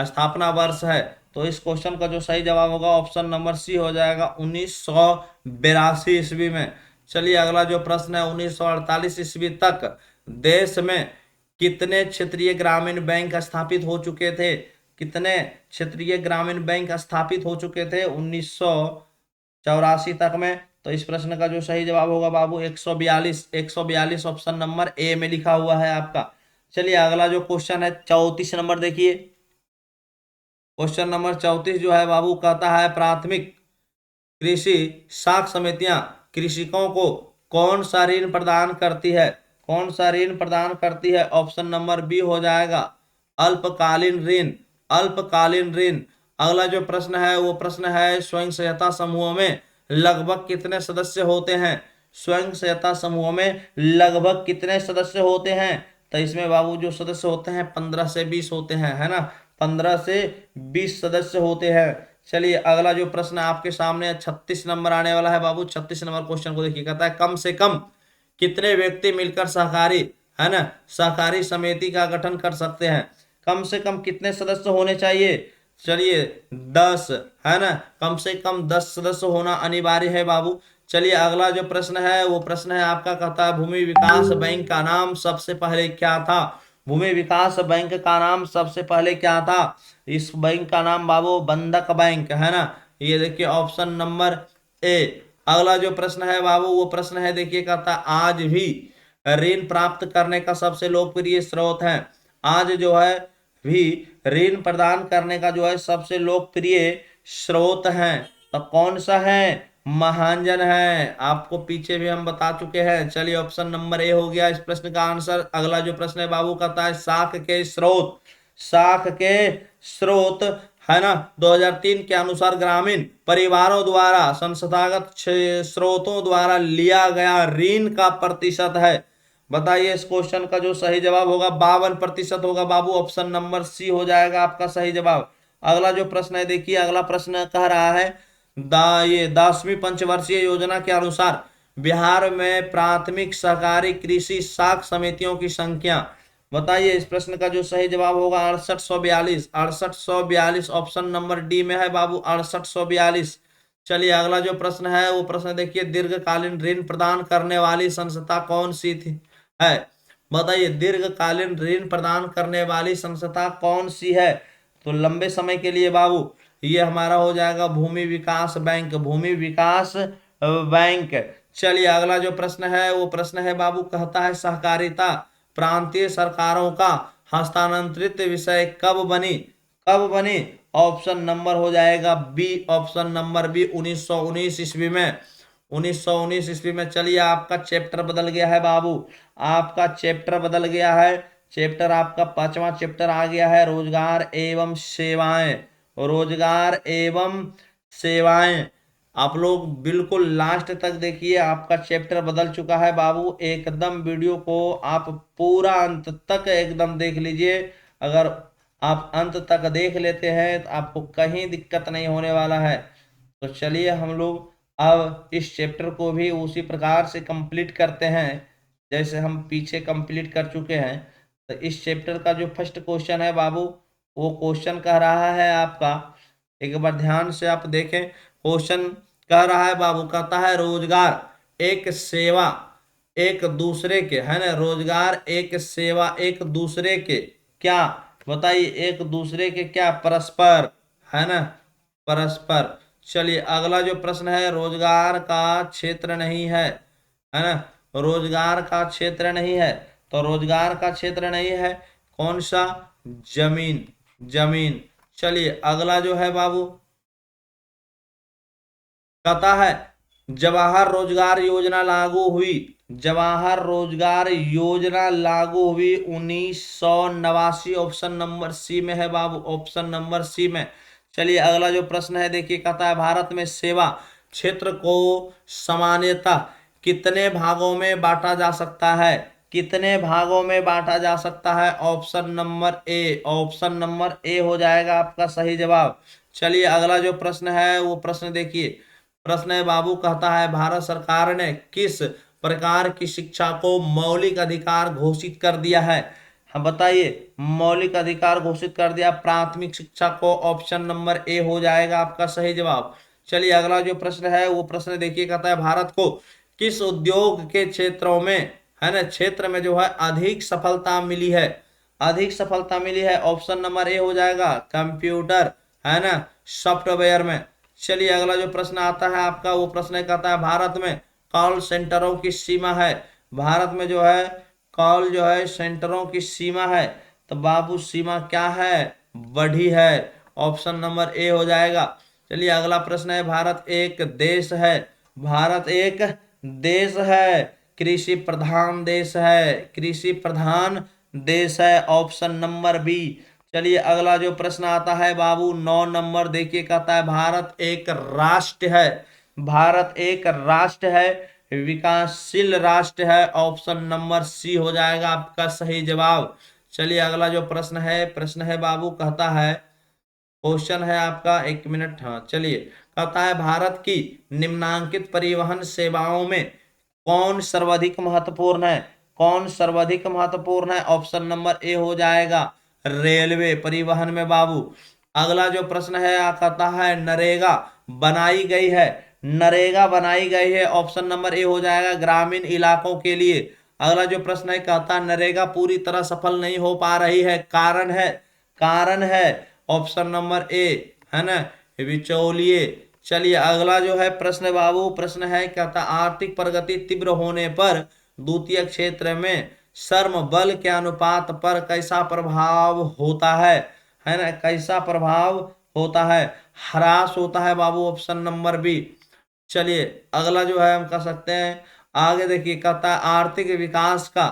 स्थापना वर्ष है, तो इस क्वेश्चन का जो सही जवाब होगा ऑप्शन नंबर सी हो जाएगा 1982 ईस्वी में। चलिए अगला जो प्रश्न है, 1948 ईस्वी तक देश में कितने क्षेत्रीय ग्रामीण बैंक स्थापित हो चुके थे, कितने क्षेत्रीय ग्रामीण बैंक स्थापित हो चुके थे 1984 तक में, तो इस प्रश्न का जो सही जवाब होगा बाबू 142, 142 ऑप्शन नंबर ए में लिखा हुआ है आपका। चलिए अगला जो क्वेश्चन है 34 नंबर देखिए, क्वेश्चन नंबर 34 जो है बाबू कहता है प्राथमिक कृषि साख समितियां कृषकों को कौन सा ऋण प्रदान करती है, कौन सा ऋण प्रदान करती है, ऑप्शन नंबर बी हो जाएगा अल्पकालीन ऋण, अल्पकालीन ऋण। अगला जो प्रश्न है वो प्रश्न है स्वयं सहायता समूह में लगभग कितने सदस्य होते हैं, स्वयं सहायता समूह में लगभग कितने सदस्य होते हैं, तो इसमें बाबू जो सदस्य होते हैं 15 से 20 होते हैं, है ना, 15 से 20 सदस्य होते हैं। चलिए अगला जो प्रश्न आपके सामने 36 नंबर आने वाला है बाबू, 36 नंबर क्वेश्चन को देखिए, कहता है कम से कम कितने व्यक्ति मिलकर सहकारी, है ना, सहकारी समिति का गठन कर सकते हैं, कम से कम कितने सदस्य होने चाहिए, चलिए 10, है ना, कम से कम 10 सदस्य होना अनिवार्य है बाबू। चलिए अगला जो प्रश्न है वो प्रश्न है आपका, कहता है भूमि विकास बैंक का नाम सबसे पहले क्या था, भूमि विकास बैंक का नाम सबसे पहले क्या था, इस बैंक का नाम बाबू बंधक बैंक, है ना, ये देखिए ऑप्शन नंबर ए। अगला जो प्रश्न है बाबू वो प्रश्न है देखिए, कहता है आज भी ऋण प्राप्त करने का सबसे लोकप्रिय स्रोत है, आज जो है भी ऋण प्रदान करने का जो है सबसे लोकप्रिय स्रोत है, तो कौन सा है, महाजन है, आपको पीछे भी हम बता चुके हैं। चलिए ऑप्शन नंबर ए हो गया इस प्रश्न का आंसर। अगला जो प्रश्न है बाबू कहता है साख के स्रोत, साख के स्रोत, है ना, 2003 के अनुसार ग्रामीण परिवारों द्वारा संस्थागत स्रोतों द्वारा लिया गया ऋण का प्रतिशत है, बताइए इस क्वेश्चन का जो सही जवाब होगा 52% होगा बाबू, ऑप्शन नंबर सी हो जाएगा आपका सही जवाब। अगला जो प्रश्न है देखिए, अगला प्रश्न कह रहा है ये 10वीं पंचवर्षीय योजना के अनुसार बिहार में प्राथमिक सहकारी कृषि साख समितियों की संख्या, बताइए इस प्रश्न का जो सही जवाब होगा 6842, 6842 ऑप्शन नंबर डी में है बाबू, 6842। चलिए अगला जो प्रश्न है वो प्रश्न देखिए, दीर्घकालीन ऋण प्रदान करने वाली संस्था कौन सी थी है, बताइए दीर्घकालीन ऋण प्रदान करने वाली संस्था कौन सी है, तो लंबे समय के लिए बाबू ये हमारा हो जाएगा भूमि विकास बैंक, भूमि विकास बैंक। चलिए अगला जो प्रश्न है वो प्रश्न है बाबू, कहता है सहकारिता प्रांतीय सरकारों का हस्तांतरित विषय कब बनी, कब बनी, ऑप्शन नंबर हो जाएगा बी, ऑप्शन नंबर बी 1919 ईस्वी में, 1919 ईस्वी में। चलिए आपका चैप्टर बदल गया है बाबू, आपका चैप्टर बदल गया है। चैप्टर आपका 5वां चैप्टर आ गया है, रोजगार एवं सेवाएं। रोजगार एवं सेवाएं। आप लोग बिल्कुल लास्ट तक देखिए, आपका चैप्टर बदल चुका है बाबू। एकदम वीडियो को आप पूरा अंत तक एकदम देख लीजिए। अगर आप अंत तक देख लेते हैं तो आपको कहीं दिक्कत नहीं होने वाला है। तो चलिए हम लोग अब इस चैप्टर को भी उसी प्रकार से कंप्लीट करते हैं जैसे हम पीछे कंप्लीट कर चुके हैं। तो इस चैप्टर का जो फर्स्ट क्वेश्चन है बाबू, वो क्वेश्चन कह रहा है आपका, एक बार ध्यान से आप देखें। क्वेश्चन कह रहा है बाबू, कहता है रोजगार एक सेवा एक दूसरे के, है ना, रोजगार एक सेवा एक दूसरे के क्या, बताइए, एक दूसरे के क्या, परस्पर, है ना, परस्पर। चलिए अगला जो प्रश्न है, रोजगार का क्षेत्र नहीं है ना, रोजगार का क्षेत्र नहीं है। तो रोजगार का क्षेत्र नहीं है कौन सा, जमीन, जमीन। चलिए अगला जो है बाबू, कहता है जवाहर रोजगार योजना लागू हुई, जवाहर रोजगार योजना लागू हुई 1989। ऑप्शन नंबर सी में है बाबू, ऑप्शन नंबर सी में। चलिए अगला जो प्रश्न है देखिए, कहता है भारत में सेवा क्षेत्र को सामान्यतः कितने भागों में बांटा जा सकता है, कितने भागों में बांटा जा सकता है। Option number A, option number A हो जाएगा आपका सही जवाब। चलिए अगला जो प्रश्न है वो प्रश्न देखिए, प्रश्न है बाबू, कहता है भारत सरकार ने किस प्रकार की शिक्षा को मौलिक अधिकार घोषित कर दिया है। हाँ बताइए, मौलिक अधिकार घोषित कर दिया प्राथमिक शिक्षा को। ऑप्शन नंबर ए हो जाएगा आपका सही जवाब। चलिए अगला जो प्रश्न है वो प्रश्न देखिए, कहता है भारत को किस उद्योग के क्षेत्रों में, है ना, क्षेत्र में जो है अधिक सफलता मिली है, अधिक सफलता मिली है। ऑप्शन नंबर ए हो जाएगा कंप्यूटर, है ना, सॉफ्टवेयर में। चलिए अगला जो प्रश्न आता है आपका वो प्रश्न है, कहता है भारत में कॉल सेंटरों की सीमा है, भारत में जो है कॉल जो है सेंटरों की सीमा है। तो बाबू सीमा क्या है, बढ़ी है। ऑप्शन नंबर ए हो जाएगा। चलिए अगला प्रश्न है, भारत एक देश है, भारत एक देश है, कृषि प्रधान देश है, कृषि प्रधान देश है। Option number B. चलिए अगला जो प्रश्न आता है बाबू 9 नंबर देखिए, कहता है भारत एक राष्ट्र है, भारत एक राष्ट्र है, विकासशील राष्ट्र है। ऑप्शन नंबर सी हो जाएगा आपका सही जवाब। चलिए अगला जो प्रश्न है, प्रश्न है बाबू, कहता है, क्वेश्चन है आपका, एक मिनट, हाँ चलिए, कहता है भारत की निम्नांकित परिवहन सेवाओं में कौन सर्वाधिक महत्वपूर्ण है, कौन सर्वाधिक महत्वपूर्ण है। ऑप्शन नंबर ए हो जाएगा रेलवे परिवहन में बाबू। अगला जो प्रश्न है कहता है नरेगा बनाई गई है, नरेगा बनाई गई है। ऑप्शन नंबर ए हो जाएगा ग्रामीण इलाकों के लिए। अगला जो प्रश्न है कहता है नरेगा पूरी तरह सफल नहीं हो पा रही है, कारण है, कारण है। ऑप्शन नंबर ए, है ना, बिचौलिए। चलिए अगला जो है प्रश्न बाबू, प्रश्न है कहता आर्थिक प्रगति तीव्र होने पर द्वितीय क्षेत्र में श्रम बल के अनुपात पर कैसा प्रभाव होता है ना, कैसा प्रभाव होता है, ह्रास होता है बाबू। Option number B. चलिए अगला जो है हम कह सकते हैं, आगे देखिए, कहता है आर्थिक विकास का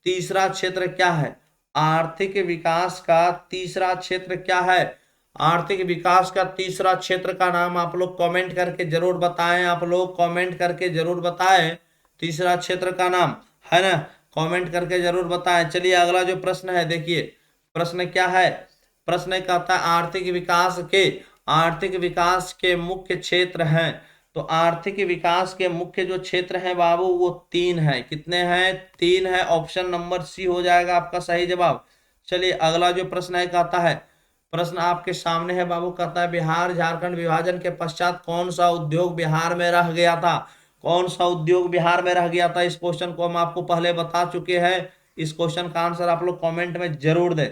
तीसरा क्षेत्र क्या है, आर्थिक विकास का तीसरा क्षेत्र क्या है। आर्थिक विकास का तीसरा क्षेत्र का नाम आप लोग कमेंट करके जरूर बताएं, आप लोग कमेंट करके जरूर बताएं तीसरा क्षेत्र का नाम, है ना, कमेंट करके जरूर बताएं। चलिए अगला जो प्रश्न है देखिए, प्रश्न क्या है, प्रश्न कहता है आर्थिक विकास के मुख्य क्षेत्र हैं। तो आर्थिक विकास के मुख्य जो क्षेत्र हैं बाबू वो 3 हैं, कितने हैं, 3 है। ऑप्शन नंबर सी हो जाएगा आपका सही जवाब। चलिए अगला जो प्रश्न है कहता है, प्रश्न आपके सामने है बाबू, कहता है बिहार झारखंड विभाजन के पश्चात कौन सा उद्योग बिहार में रह गया था, कौन सा उद्योग बिहार में रह गया था। इस क्वेश्चन को हम आपको पहले बता चुके हैं। इस क्वेश्चन का आंसर आप लोग कमेंट में जरूर दें।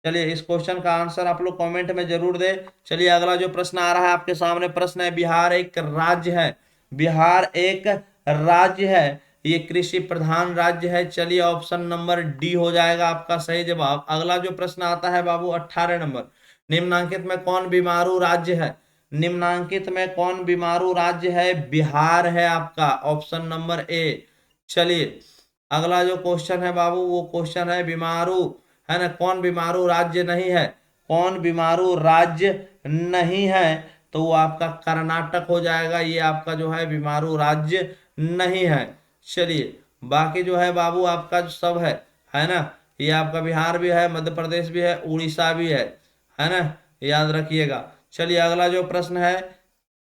चलिए इस क्वेश्चन का आंसर आप लोग कमेंट में जरूर दें। चलिए अगला जो प्रश्न आ रहा है आपके सामने, प्रश्न है बिहार एक राज्य है, बिहार एक राज्य है, ये कृषि प्रधान राज्य है। चलिए ऑप्शन नंबर डी हो जाएगा आपका सही जवाब। अगला जो प्रश्न आता है बाबू 18 नंबर, निम्नांकित में कौन बीमारू राज्य है, निम्नांकित में कौन बीमारू राज्य है? बिहार है आपका ऑप्शन नंबर ए। चलिए अगला जो क्वेश्चन है बाबू वो क्वेश्चन है बीमारू, है ना, कौन बीमारू राज्य नहीं है? कौन बीमारू राज्य नहीं है? तो वो आपका कर्नाटक हो जाएगा, ये आपका जो है बीमारू राज्य नहीं है। चलिए बाकी जो है बाबू आपका जो सब है ना, ये आपका बिहार भी है, मध्य प्रदेश भी है, उड़ीसा भी है ना, याद रखिएगा। चलिए अगला जो प्रश्न है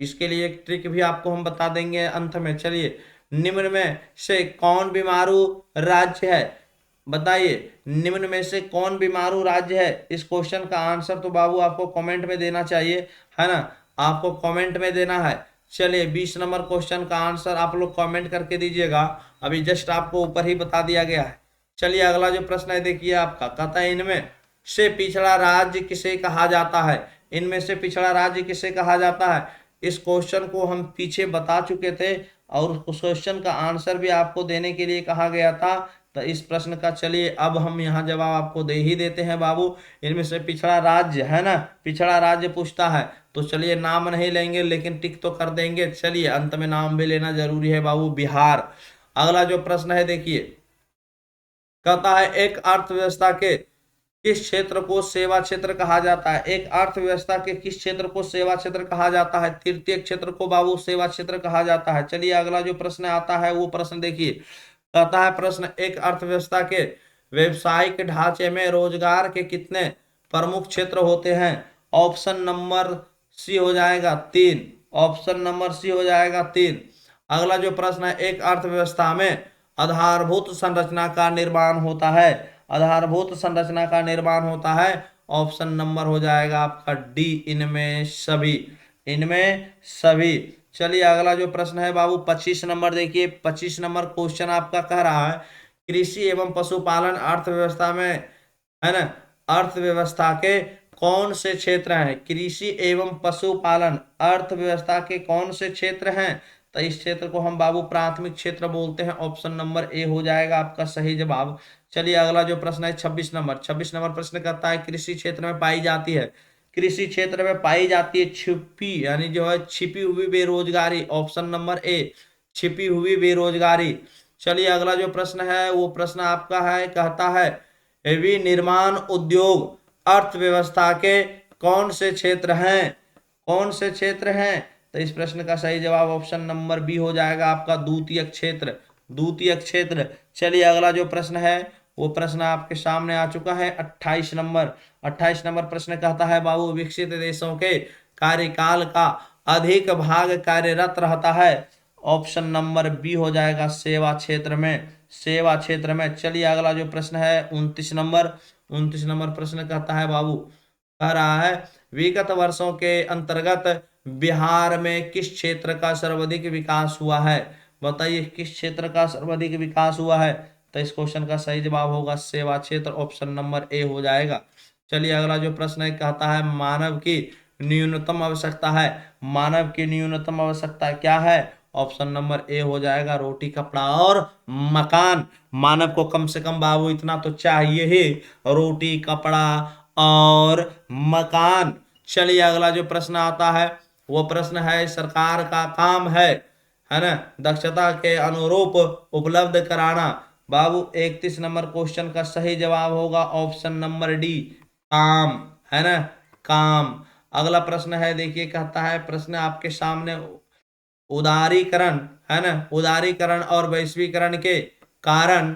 इसके लिए एक ट्रिक भी आपको हम बता देंगे अंत में। चलिए निम्न में से कौन बीमारू राज्य है? बताइए निम्न में से कौन बीमारू राज्य है? इस क्वेश्चन का आंसर तो बाबू आपको कमेंट में देना चाहिए, है ना, आपको कमेंट में देना है। चलिए 20 नंबर क्वेश्चन का आंसर आप लोग कमेंट करके दीजिएगा, अभी जस्ट आपको ऊपर ही बता दिया गया है। चलिए अगला जो प्रश्न है देखिए आपका, कहता है इनमें से पिछड़ा राज्य किसे कहा जाता है? इनमें से पिछड़ा राज्य किसे कहा जाता है? इस क्वेश्चन को हम पीछे बता चुके थे और उस क्वेश्चन का आंसर भी आपको देने के लिए कहा गया था। तो इस प्रश्न का चलिए अब हम यहाँ जवाब आपको दे ही देते हैं बाबू। इनमें से पिछड़ा राज्य है ना, पिछड़ा राज्य पूछता है तो चलिए नाम नहीं लेंगे लेकिन टिक तो कर देंगे। चलिए अंत में नाम भी लेना जरूरी है बाबू, बिहार। अगला जो प्रश्न है देखिए, कहता है एक अर्थव्यवस्था के किस क्षेत्र को सेवा क्षेत्र कहा जाता है? एक अर्थव्यवस्था के किस क्षेत्र को सेवा क्षेत्र कहा जाता है? तृतीय क्षेत्र को बाबू सेवा क्षेत्र कहा जाता है। चलिए अगला जो प्रश्न आता है वो प्रश्न देखिए, कहता है प्रश्न एक अर्थव्यवस्था के व्यवसायिक ढांचे में रोजगार के कितने प्रमुख क्षेत्र होते हैं? ऑप्शन नंबर सी हो जाएगा 3। ऑप्शन नंबर सी हो जाएगा 3। अगला जो प्रश्न है एक अर्थव्यवस्था में आधारभूत संरचना का निर्माण होता है? आधारभूत संरचना का निर्माण होता है, ऑप्शन नंबर हो जाएगा आपका डी, इनमें सभी, इनमें सभी। चलिए अगला जो प्रश्न है बाबू 25 नंबर देखिए, 25 नंबर क्वेश्चन आपका कह रहा है कृषि एवं पशुपालन अर्थव्यवस्था में, है ना, अर्थव्यवस्था के कौन से क्षेत्र हैं? कृषि एवं पशुपालन अर्थव्यवस्था के कौन से क्षेत्र हैं? तो इस क्षेत्र को हम बाबू प्राथमिक क्षेत्र बोलते हैं, ऑप्शन नंबर ए हो जाएगा आपका सही जवाब। चलिए अगला जो प्रश्न है 26 नंबर, 26 नंबर प्रश्न करता है कृषि क्षेत्र में पाई जाती है, कृषि क्षेत्र में पाई जाती है छिपी, यानी जो है छिपी हुई बेरोजगारी, ऑप्शन नंबर ए, छिपी हुई बेरोजगारी। चलिए अगला जो प्रश्न है वो प्रश्न आपका है, कहता है विनिर्माण उद्योग अर्थव्यवस्था के कौन से क्षेत्र हैं? कौन से क्षेत्र हैं? तो इस प्रश्न का सही जवाब ऑप्शन नंबर बी हो जाएगा आपका द्वितीय क्षेत्र, द्वितीय क्षेत्र। चलिए अगला जो प्रश्न है वो प्रश्न आपके सामने आ चुका है 28 नंबर। 28 नंबर प्रश्न कहता है बाबू विकसित देशों के कार्यकाल का अधिक भाग कार्यरत रहता है, ऑप्शन नंबर बी हो जाएगा सेवा क्षेत्र में, सेवा क्षेत्र में। चलिए अगला जो प्रश्न है 29 नंबर, 29 नंबर प्रश्न कहता है बाबू, कह रहा है विगत वर्षों के अंतर्गत बिहार में किस क्षेत्र का सर्वाधिक विकास हुआ है? बताइए किस क्षेत्र का सर्वाधिक विकास हुआ है? तो इस क्वेश्चन का सही जवाब होगा सेवा क्षेत्र, ऑप्शन नंबर ए हो जाएगा। चलिए अगला जो प्रश्न है कहता है मानव की न्यूनतम आवश्यकता है, मानव की न्यूनतम आवश्यकता क्या है? ऑप्शन नंबर ए हो जाएगा रोटी कपड़ा और मकान। मानव को कम से कम बाबू इतना तो चाहिए ही, रोटी कपड़ा और मकान। चलिए अगला जो प्रश्न आता है वो प्रश्न है सरकार का काम है ना, दक्षता के अनुरूप उपलब्ध कराना। बाबू 31 नंबर क्वेश्चन का सही जवाब होगा ऑप्शन नंबर डी, काम, है ना, काम। अगला प्रश्न है देखिए, कहता है प्रश्न आपके सामने उदारीकरण, है ना, उदारीकरण और वैश्वीकरण के कारण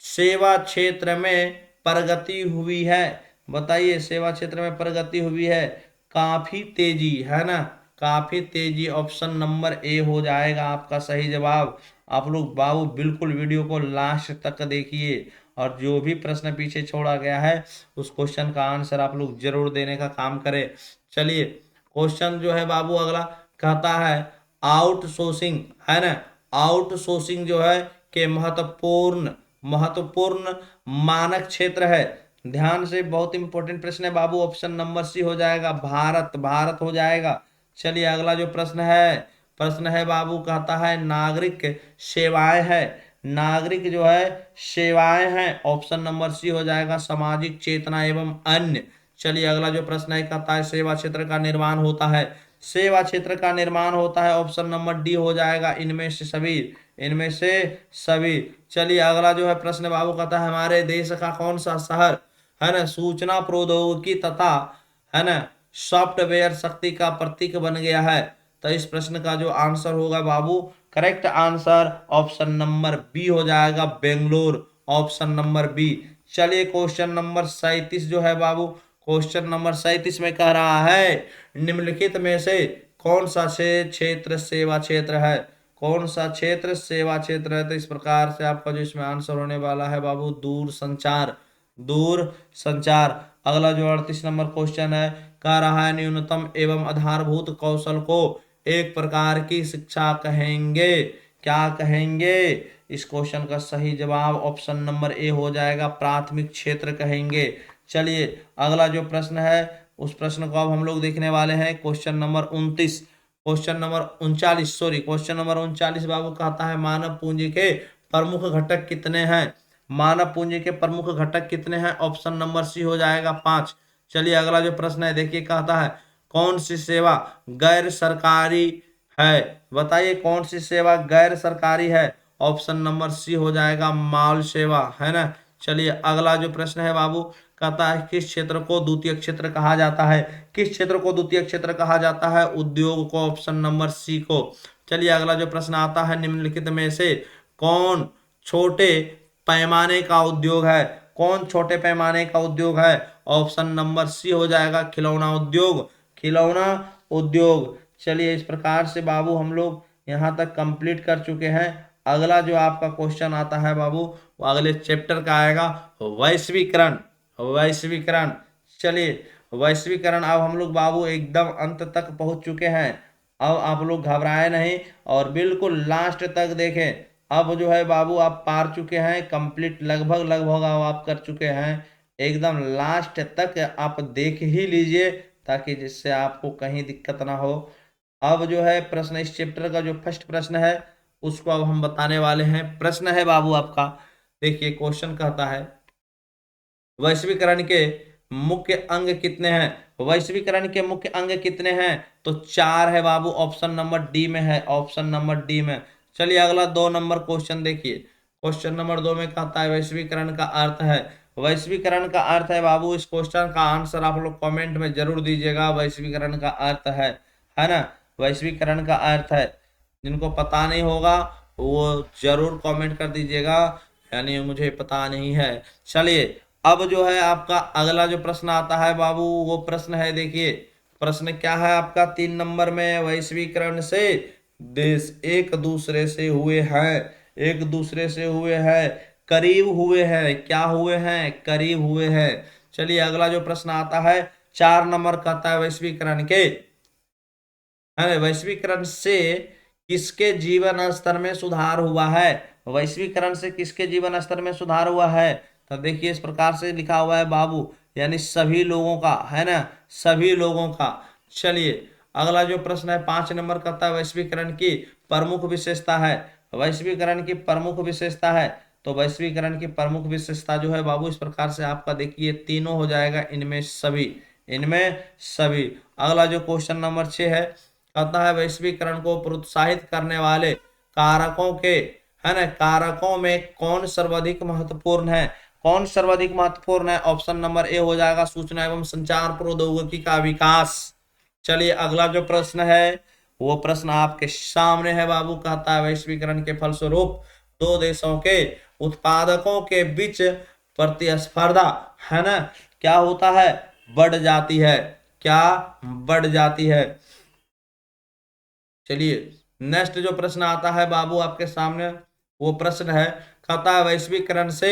सेवा क्षेत्र में प्रगति हुई है। बताइए सेवा क्षेत्र में प्रगति हुई है काफी तेजी, है ना, काफी तेजी, ऑप्शन नंबर ए हो जाएगा आपका सही जवाब। आप लोग बाबू बिल्कुल वीडियो को लास्ट तक देखिए और जो भी प्रश्न पीछे छोड़ा गया है उस क्वेश्चन का आंसर आप लोग जरूर देने का काम करें। चलिए क्वेश्चन जो है बाबू अगला कहता है आउटसोर्सिंग, है ना, आउटसोर्सिंग जो है के महत्वपूर्ण, महत्वपूर्ण मानक क्षेत्र है। ध्यान से, बहुत इंपॉर्टेंट प्रश्न है बाबू, ऑप्शन नंबर सी हो जाएगा भारत, भारत हो जाएगा। चलिए अगला जो प्रश्न है, प्रश्न है बाबू कहता है नागरिक सेवाएं है, नागरिक जो है सेवाएं हैं, ऑप्शन नंबर सी हो जाएगा सामाजिक चेतना एवं अन्य। चलिए अगला जो प्रश्न है कहता है सेवा क्षेत्र का निर्माण होता है, सेवा क्षेत्र का निर्माण होता है? ऑप्शन नंबर डी हो जाएगा इनमें से सभी, इनमें से सभी। चलिए अगला जो है प्रश्न बाबू कहता है हमारे देश का कौन सा शहर है ना सूचना प्रौद्योगिकी तथा है ना सॉफ्टवेयर शक्ति का प्रतीक बन गया है? तो इस प्रश्न का जो आंसर होगा बाबू, correct answer option number B हो जाएगा, बेंगलोर, ऑप्शन नंबर बी। चलिए क्वेश्चन नंबर 37 जो है बाबू, क्वेश्चन नंबर 37 में कह रहा है निम्नलिखित में से कौन सा क्षेत्र सेवा क्षेत्र है? कौन सा क्षेत्र सेवा क्षेत्र है? तो इस प्रकार से आपका जो इसमें आंसर होने वाला है बाबू, दूर संचार, दूर संचार। अगला जो 38 नंबर क्वेश्चन है, कह रहा है न्यूनतम एवं आधारभूत कौशल को एक प्रकार की शिक्षा कहेंगे? क्या कहेंगे? इस क्वेश्चन का सही जवाब ऑप्शन नंबर ए हो जाएगा, प्राथमिक क्षेत्र कहेंगे। चलिए अगला जो प्रश्न है उस प्रश्न को अब हम लोग देखने वाले हैं, question number 29, question number 39 sorry question number 39 बाबू कहता है मानव पूंजी के प्रमुख घटक कितने हैं? मानव पूंजी के प्रमुख घटक कितने हैं? ऑप्शन नंबर सी हो जाएगा 5। चलिए अगला जो प्रश्न है देखिए, कहता है कौन सी सेवा गैर सरकारी है? बताइए कौन सी सेवा गैर सरकारी है? ऑप्शन नंबर सी हो जाएगा, माल सेवा, है ना। चलिए अगला जो प्रश्न है बाबू, कहता है किस क्षेत्र को द्वितीय क्षेत्र कहा जाता है? किस क्षेत्र को द्वितीय क्षेत्र कहा जाता है? उद्योग को, ऑप्शन नंबर सी को। चलिए अगला जो प्रश्न आता है निम्नलिखित में से कौन छोटे पैमाने का उद्योग है? कौन छोटे पैमाने का उद्योग है? ऑप्शन नंबर सी हो जाएगा, खिलौना उद्योग, खिलौना उद्योग। चलिए इस प्रकार से बाबू हम लोग यहाँ तक कंप्लीट कर चुके हैं। अगला जो आपका क्वेश्चन आता है बाबू वो अगले चैप्टर का आएगा, वैश्वीकरण, वैश्वीकरण। चलिए वैश्वीकरण, अब हम लोग बाबू एकदम अंत तक पहुंच चुके हैं। अब आप लोग घबराए नहीं और बिल्कुल लास्ट तक देखें। अब जो है बाबू आप पार चुके हैं कंप्लीट, लगभग लगभग अब आप कर चुके हैं। एकदम लास्ट तक आप देख ही लीजिए ताकि जिससे आपको कहीं दिक्कत ना हो। अब जो है प्रश्न इस चैप्टर का जो फर्स्ट प्रश्न है उसको अब हम बताने वाले हैं। प्रश्न है बाबू आपका, देखिए क्वेश्चन कहता है वैश्वीकरण के मुख्य अंग कितने हैं? वैश्वीकरण के मुख्य अंग कितने हैं? तो 4 है बाबू, ऑप्शन नंबर डी में है, ऑप्शन नंबर डी में। चलिए अगला 2 नंबर क्वेश्चन देखिए, क्वेश्चन नंबर 2 में कहता है वैश्वीकरण का अर्थ है। वैश्वीकरण का अर्थ है बाबू, इस क्वेश्चन का आंसर आप लोग कमेंट में जरूर दीजिएगा। वैश्वीकरण का अर्थ है ना, वैश्वीकरण का अर्थ है। जिनको पता नहीं होगा वो जरूर कमेंट कर दीजिएगा, यानी मुझे पता नहीं है। चलिए अब जो है आपका अगला जो प्रश्न आता है बाबू वो प्रश्न है, देखिए प्रश्न क्या है आपका 3 नंबर में, वैश्वीकरण से देश एक दूसरे से हुए हैं, एक दूसरे से हुए हैं, करीब हुए हैं, क्या हुए हैं? करीब हुए हैं। चलिए अगला जो प्रश्न आता है 4 नंबर कहता है वैश्वीकरण के, है वैश्वीकरण से किसके जीवन स्तर में सुधार हुआ है? वैश्वीकरण से किसके जीवन स्तर में सुधार हुआ है? तो देखिए इस प्रकार से लिखा हुआ है बाबू, यानी सभी लोगों का, है ना, सभी लोगों का। चलिए अगला जो प्रश्न है 5 नंबर कहता है वैश्वीकरण की प्रमुख विशेषता है। वैश्वीकरण की प्रमुख विशेषता है, तो वैश्वीकरण की प्रमुख विशेषता जो है बाबू इस प्रकार से आपका देखिए तीनों हो जाएगा, इनमें सभी, इनमें सभी। अगला जो क्वेश्चन नंबर 6 है, कहता है वैश्वीकरण को प्रोत्साहित करने वाले कारकों के, है ना, कारकों में कौन सर्वाधिक महत्वपूर्ण है? कौन सर्वाधिक महत्वपूर्ण है? ऑप्शन नंबर ए हो जाएगा, सूचना एवं संचार प्रौद्योगिकी का विकास। चलिए अगला जो प्रश्न है वो प्रश्न आपके सामने है बाबू, कहता है वैश्वीकरण के फलस्वरूप दो देशों के उत्पादकों के बीच प्रतिस्पर्धा, है ना, क्या होता है? बढ़ जाती है, क्या बढ़ जाती है। चलिए नेक्स्ट जो प्रश्न आता है बाबू आपके सामने वो प्रश्न है, कहता है वैश्वीकरण से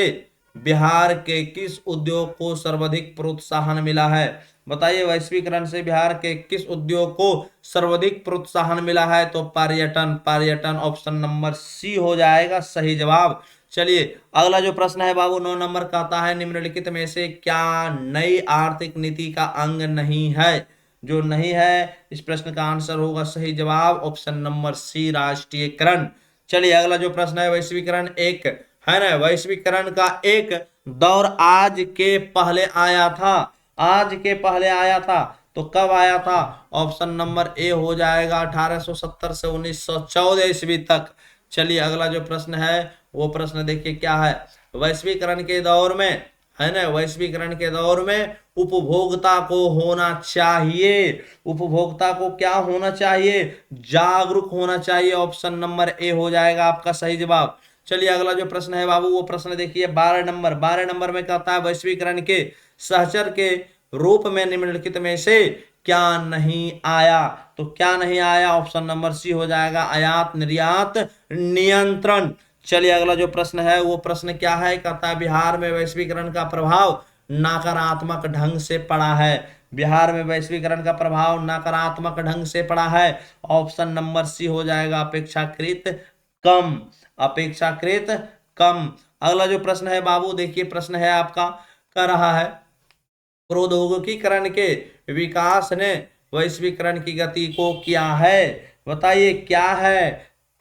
बिहार के किस उद्योग को सर्वाधिक प्रोत्साहन मिला है? बताइए वैश्वीकरण से बिहार के किस उद्योग को सर्वाधिक प्रोत्साहन मिला है? तो पर्यटन, पर्यटन, ऑप्शन नंबर सी हो जाएगा सही जवाब। चलिए अगला जो प्रश्न है बाबू 9 नंबर कहता है निम्नलिखित में से क्या नई आर्थिक नीति का अंग नहीं है? जो नहीं है इस प्रश्न का आंसर होगा सही जवाब ऑप्शन नंबर सी, राष्ट्रीयकरण। चलिए अगला जो प्रश्न है वैश्वीकरण एक, है ना, वैश्वीकरण का एक दौर आज के पहले आया था, आज के पहले आया था, तो कब आया था? ऑप्शन नंबर ए हो जाएगा 1870 से 1914 ईस्वी तक। चलिए अगला जो प्रश्न है वो प्रश्न देखिए क्या है। वैश्वीकरण के दौर में, है ना, वैश्वीकरण के दौर में उपभोक्ता को होना चाहिए, उपभोक्ता को क्या होना चाहिए? जागरूक होना चाहिए। ऑप्शन नंबर ए हो जाएगा आपका सही जवाब। चलिए अगला जो प्रश्न है बाबू वो प्रश्न देखिए 12 नंबर में कहता है वैश्वीकरण के सहचर के रूप में निम्नलिखित में से क्या नहीं आया? तो क्या नहीं आया? ऑप्शन नंबर सी हो जाएगा आयात निर्यात नियंत्रण। चलिए अगला जो प्रश्न है वो प्रश्न क्या है? कहता है बिहार में वैश्वीकरण का प्रभाव नकारात्मक ढंग से पड़ा है। बिहार में वैश्वीकरण का प्रभाव नकारात्मक ढंग से पड़ा है। ऑप्शन नंबर सी हो जाएगा अपेक्षाकृत कम, अपेक्षाकृत कम। अगला जो प्रश्न है बाबू देखिए प्रश्न है आपका, कह रहा है प्रौद्योगिकीकरण के विकास ने वैश्वीकरण की गति को किया है। बताइए क्या है?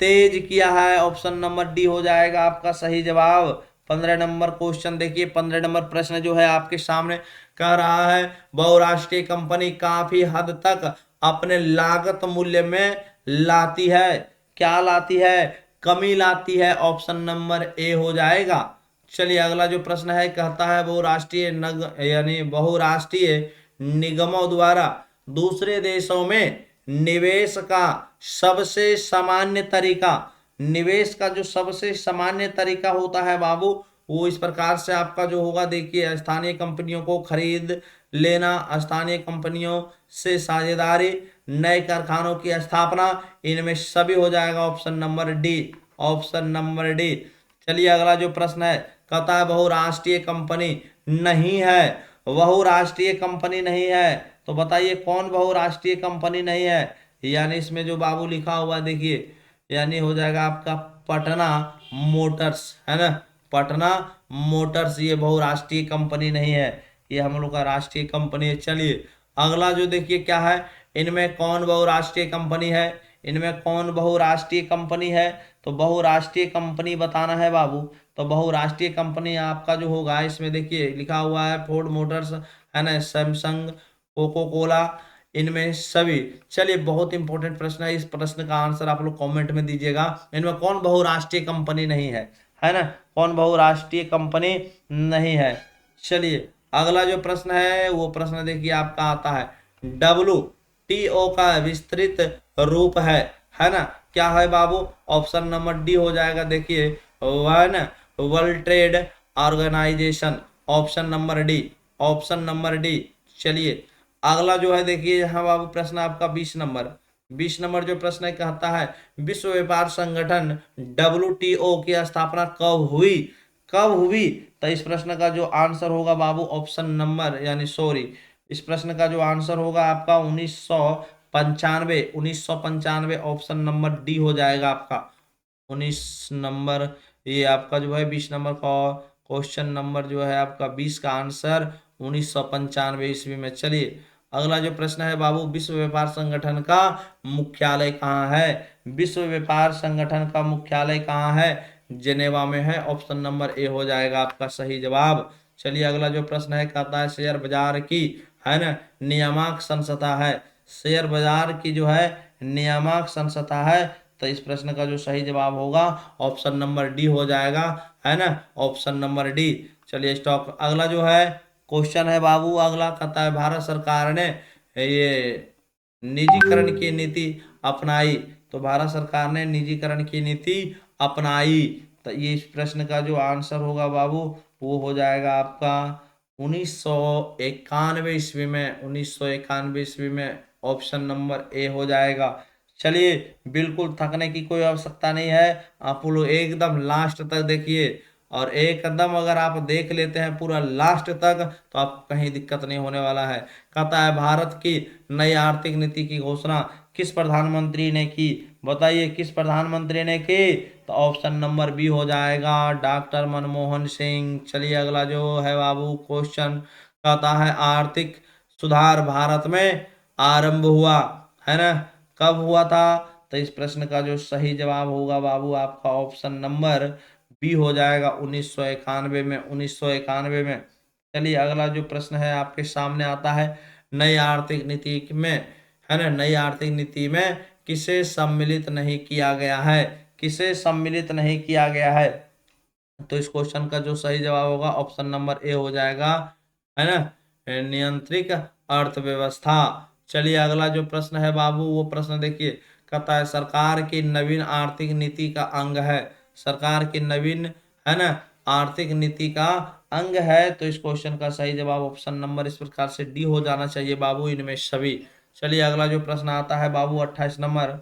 तेज किया है। ऑप्शन नंबर डी हो जाएगा आपका सही जवाब। 15 नंबर क्वेश्चन देखिए, 15 नंबर प्रश्न जो है आपके सामने कह रहा है बहुराष्ट्रीय कंपनी काफी हद तक अपने लागत मूल्य में लाती है। क्या लाती है? कमी लाती है। ऑप्शन नंबर ए हो जाएगा। चलिए अगला जो प्रश्न है कहता है बहुराष्ट्रीय नग यानी बहुराष्ट्रीय निगमों द्वारा दूसरे देशों में निवेश का सबसे सामान्य तरीका, निवेश का जो सबसे सामान्य तरीका होता है बाबू वो इस प्रकार से आपका जो होगा देखिए, स्थानीय कंपनियों को खरीद लेना, स्थानीय कंपनियों से साझेदारी, नए कारखानों की स्थापना, इनमें सभी हो जाएगा option number D, option number D. चलिए अगला जो प्रश्न है कहता है बहुराष्ट्रीय कंपनी नहीं है, बहुराष्ट्रीय कंपनी नहीं है। तो बताइए कौन बहुराष्ट्रीय कंपनी नहीं है? यानी इसमें जो बाबू लिखा हुआ देखिए, यानी हो जाएगा आपका पटना मोटर्स, है ना, पटना मोटर्स ये बहुराष्ट्रीय कंपनी नहीं है, ये हम लोग का राष्ट्रीय कंपनी है। चलिए अगला जो देखिए क्या है, इनमें कौन बहुराष्ट्रीय कंपनी है? इनमें कौन बहुराष्ट्रीय कंपनी है? तो बहुराष्ट्रीय कंपनी बताना है बाबू। तो बहुराष्ट्रीय कंपनी आपका जो होगा इसमें देखिए लिखा हुआ है फोर्ड मोटर्स, है ना, सैमसंग, कोको कोला, इनमें सभी। चलिए बहुत इंपॉर्टेंट प्रश्न है, इस प्रश्न का आंसर आप लोग कमेंट में दीजिएगा। इनमें कौन बहुराष्ट्रीय कंपनी नहीं है ना, कौन बहुराष्ट्रीय कंपनी नहीं है। चलिए अगला जो प्रश्न है वो प्रश्न देखिए आपका आता है WTO का विस्तृत रूप है ना, क्या है बाबू? ऑप्शन नंबर डी हो जाएगा देखिए one world trade organisation. Option number D, option number D. चलिए अगला जो है देखिए यहाँ बाबू प्रश्न आपका 20 नंबर, 20 नंबर जो प्रश्न है कहता है विश्व व्यापार संगठन WTO की स्थापना कब हुई? कब हुई? तो इस प्रश्न का जो आंसर होगा बाबू ऑप्शन नंबर यानी सॉरी, इस प्रश्न का जो आंसर होगा आपका 1995, 1995 ऑप्शन नंबर डी हो जाएगा आपका 19 नंबर। ये आपका जो है 20 नंबर का क्वेश्चन नंबर जो है आपका 20 का आंसर 1995 ईस्वी में। चलिए अगला जो प्रश्न है बाबू विश्व व्यापार संगठन का मुख्यालय कहाँ है? विश्व व्यापार संगठन का मुख्यालय कहाँ है? जेनेवा में है। ऑप्शन नंबर ए हो जाएगा आपका सही जवाब। चलिए अगला जो प्रश्न है कहता है शेयर बाजार की, है ना, नियामक संस्था है, शेयर बाजार की जो है नियामक संस्था है। तो इस प्रश्न का जो सही जवाब होगा ऑप्शन नंबर डी हो जाएगा, है ना, ऑप्शन नंबर डी। चलिए स्टॉक अगला जो है क्वेश्चन है बाबू, अगला कहता है भारत सरकार ने ये निजीकरण की नीति अपनाई। तो भारत सरकार ने निजीकरण की नीति अपनाई। तो ये इस प्रश्न का जो आंसर होगा बाबू वो हो जाएगा आपका 1991 ईस्वी में, 1991 ईस्वी में। ऑप्शन नंबर ए हो जाएगा। चलिए बिल्कुल थकने की कोई आवश्यकता नहीं है, आप लोग एकदम लास्ट तक देखिए, और एकदम अगर आप देख लेते हैं पूरा लास्ट तक तो आपको कहीं दिक्कत नहीं होने वाला है। कहता है भारत की नई आर्थिक नीति की घोषणा किस प्रधानमंत्री ने की? बताइए किस प्रधानमंत्री ने की? तो ऑप्शन नंबर बी हो जाएगा डॉक्टर मनमोहन सिंह। चलिए अगला जो है बाबू क्वेश्चन कहता है आर्थिक सुधार भारत में आरंभ हुआ, है ना, कब हुआ था? तो इस प्रश्न का जो सही जवाब होगा बाबू आपका ऑप्शन नंबर बी हो जाएगा 1991 में, 1991 में। चलिए अगला जो प्रश्न है आपके सामने आता है नई आर्थिक नीति में, है ना, नई आर्थिक नीति में किसे सम्मिलित नहीं किया गया है, किसे सम्मिलित नहीं किया गया है। तो इस क्वेश्चन का जो सही जवाब होगा ऑप्शन नंबर ए हो जाएगा, है ना, नियंत्रित अर्थव्यवस्था। चलिए अगला जो प्रश्न है बाबू, वो प्रश्न देखिए, कहता है सरकार की नवीन आर्थिक नीति का अंग है, सरकार की नवीन, है ना, आर्थिक नीति का अंग है। तो इस क्वेश्चन का सही जवाब ऑप्शन नंबर इस प्रकार से डी हो जाना चाहिए बाबू, इनमें सभी। चलिए अगला जो प्रश्न आता है बाबू 28 नंबर,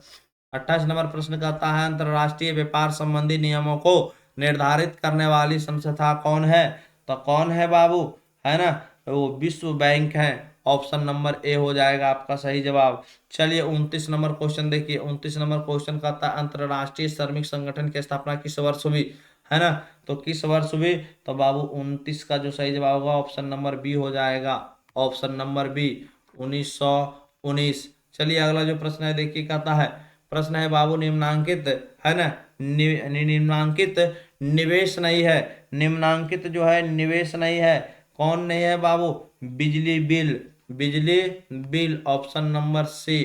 28 नंबर प्रश्न कहता है अंतरराष्ट्रीय व्यापार संबंधी नियमों को निर्धारित करने वाली संस्था कौन है। तो कौन है बाबू, है ना, वो विश्व बैंक है। ऑप्शन नंबर ए हो जाएगा आपका सही जवाब। चलिए 29 नंबर क्वेश्चन देखिए, 29 नंबर क्वेश्चन कहता है अंतरराष्ट्रीय श्रमिक संगठन की स्थापना किस वर्ष हुई, है ना। तो किस वर्ष हुई, तो बाबू 29 का जो सही जवाब होगा ऑप्शन नंबर बी हो जाएगा, ऑप्शन नंबर बी, 1919। चलिए अगला जो प्रश्न है देखिए, कहता है, प्रश्न है बाबू निम्नांकित, है ना, निम्नांकित निवेश नहीं है, निम्नांकित जो है निवेश नहीं है, कौन नहीं है बाबू, बिजली बिल, बिजली बिल, ऑप्शन नंबर सी।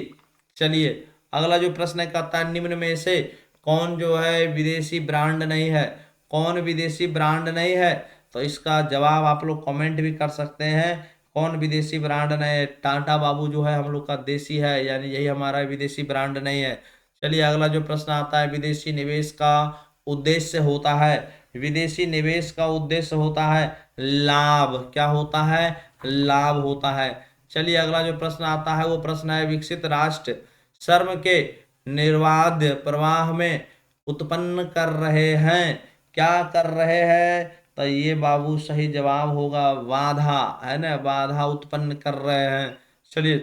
चलिए अगला जो प्रश्न है कहता है निम्न में से कौन जो है विदेशी ब्रांड नहीं है, कौन विदेशी ब्रांड नहीं है। तो इसका जवाब आप लोग कमेंट भी कर सकते हैं, कौन विदेशी ब्रांड नहीं है। टाटा बाबू जो है हम लोग का देसी है, यानी यही हमारा विदेशी ब्रांड नहीं है। चलिए अगला जो प्रश्न आता है, विदेशी निवेश का उद्देश्य होता है, विदेशी निवेश का उद्देश्य होता है लाभ, क्या होता है, लाभ होता है। चलिए अगला जो प्रश्न आता है वो प्रश्न है विकसित राष्ट्र श्रम के निर्बाध प्रवाह में उत्पन्न कर रहे हैं, क्या कर रहे हैं। तो ये बाबू सही जवाब होगा बाधा, है ना, बाधा उत्पन्न कर रहे हैं। चलिए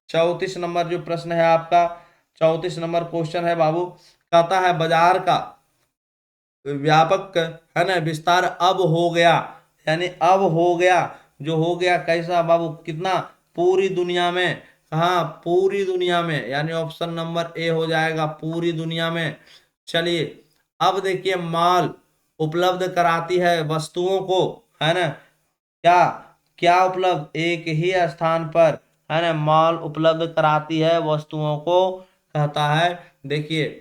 34 नंबर जो प्रश्न है आपका, 34 नंबर क्वेश्चन है बाबू, कहता है बाजार का व्यापक, है ना, विस्तार अब हो गया, यानी अब हो गया, जो हो गया कैसा बाबू, कितना, पूरी दुनिया में, हाँ पूरी दुनिया में, यानी ऑप्शन नंबर ए हो जाएगा पूरी दुनिया में। चलिए अब देखिए माल उपलब्ध कराती है वस्तुओं को, है ना, क्या, क्या उपलब्ध, एक ही स्थान पर, है ना, माल उपलब्ध कराती है वस्तुओं को, कहता है। देखिए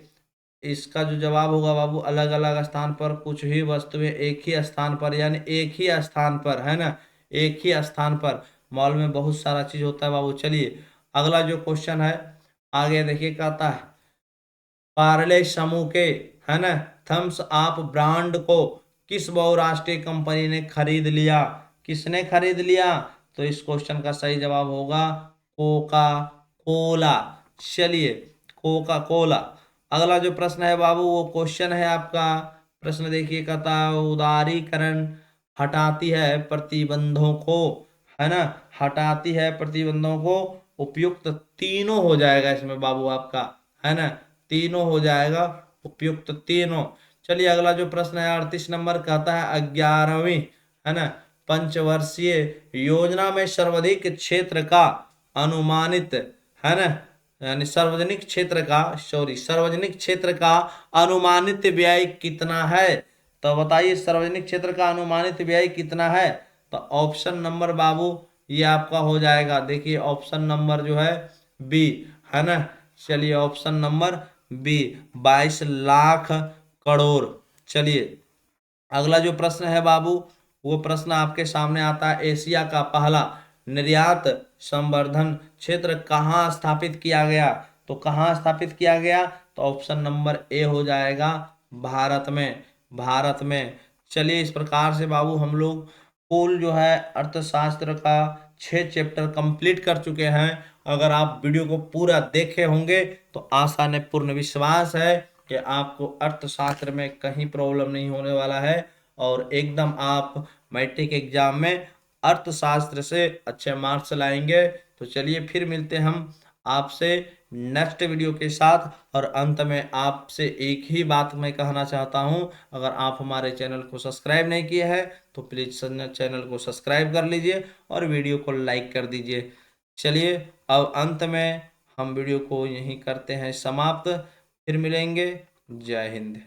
इसका जो जवाब होगा बाबू, अलग अलग स्थान पर कुछ ही वस्तुएं एक ही स्थान पर, यानी एक ही स्थान पर, है ना, एक ही स्थान पर। मॉल में बहुत सारा चीज होता है बाबू। चलिए अगला जो क्वेश्चन है आगे देखिए, कहता है पार्ले समूह के, है ना, थम्स अप ब्रांड को किस बहुराष्ट्रीय कंपनी ने खरीद लिया, किसने खरीद लिया। तो इस क्वेश्चन का सही जवाब होगा कोका कोला। चलिए कोका कोला। अगला जो प्रश्न है बाबू वो क्वेश्चन है आपका, प्रश्न देखिए, कहता है उदारीकरण हटाती है प्रतिबंधों को, है ना, हटाती है प्रतिबंधों को, उपयुक्त तीनों हो जाएगा इसमें बाबू आपका, है ना, तीनों हो जाएगा, उपयुक्त तीनों। चलिए अगला जो प्रश्न है 38 नंबर, कहता है 11वीं, है ना, पंचवर्षीय योजना में सर्वाधिक क्षेत्र का अनुमानित, है ना, यानी सार्वजनिक क्षेत्र का, सॉरी, सार्वजनिक क्षेत्र का अनुमानित व्यय कितना है। तो बताइए सार्वजनिक क्षेत्र का अनुमानित व्यय कितना है। तो ऑप्शन नंबर बाबू ये आपका हो जाएगा, देखिए ऑप्शन नंबर जो है बी, है ना। चलिए option number B, 22 lakh crore. चलिए अगला जो प्रश्न है बाबू वो प्रश्न आपके सामने आता है, एशिया का पहला निर्यात संवर्धन क्षेत्र कहाँ स्थापित किया गया। तो कहाँ स्थापित किया गया, तो ऑप्शन नंबर ए हो जाएगा भारत में, भारत में। चलिए इस प्रकार से बाबू हम लोग कुल जो है अर्थशास्त्र का 6 चैप्टर कंप्लीट कर चुके हैं। अगर आप वीडियो को पूरा देखे होंगे तो आशा ने पूर्ण विश्वास है कि आपको अर्थशास्त्र में कहीं प्रॉब्लम नहीं होने वाला है और एकदम आप मैट्रिक एग्जाम में अर्थशास्त्र से अच्छे मार्क्स लाएंगे। तो चलिए फिर मिलते हैं हम आपसे नेक्स्ट वीडियो के साथ। और अंत में आपसे एक ही बात मैं कहना चाहता हूं, अगर आप हमारे चैनल को सब्सक्राइब नहीं किए हैं तो प्लीज़ चैनल को सब्सक्राइब कर लीजिए और वीडियो को लाइक कर दीजिए। चलिए अब अंत में हम वीडियो को यहीं करते हैं समाप्त, फिर मिलेंगे। जय हिंद।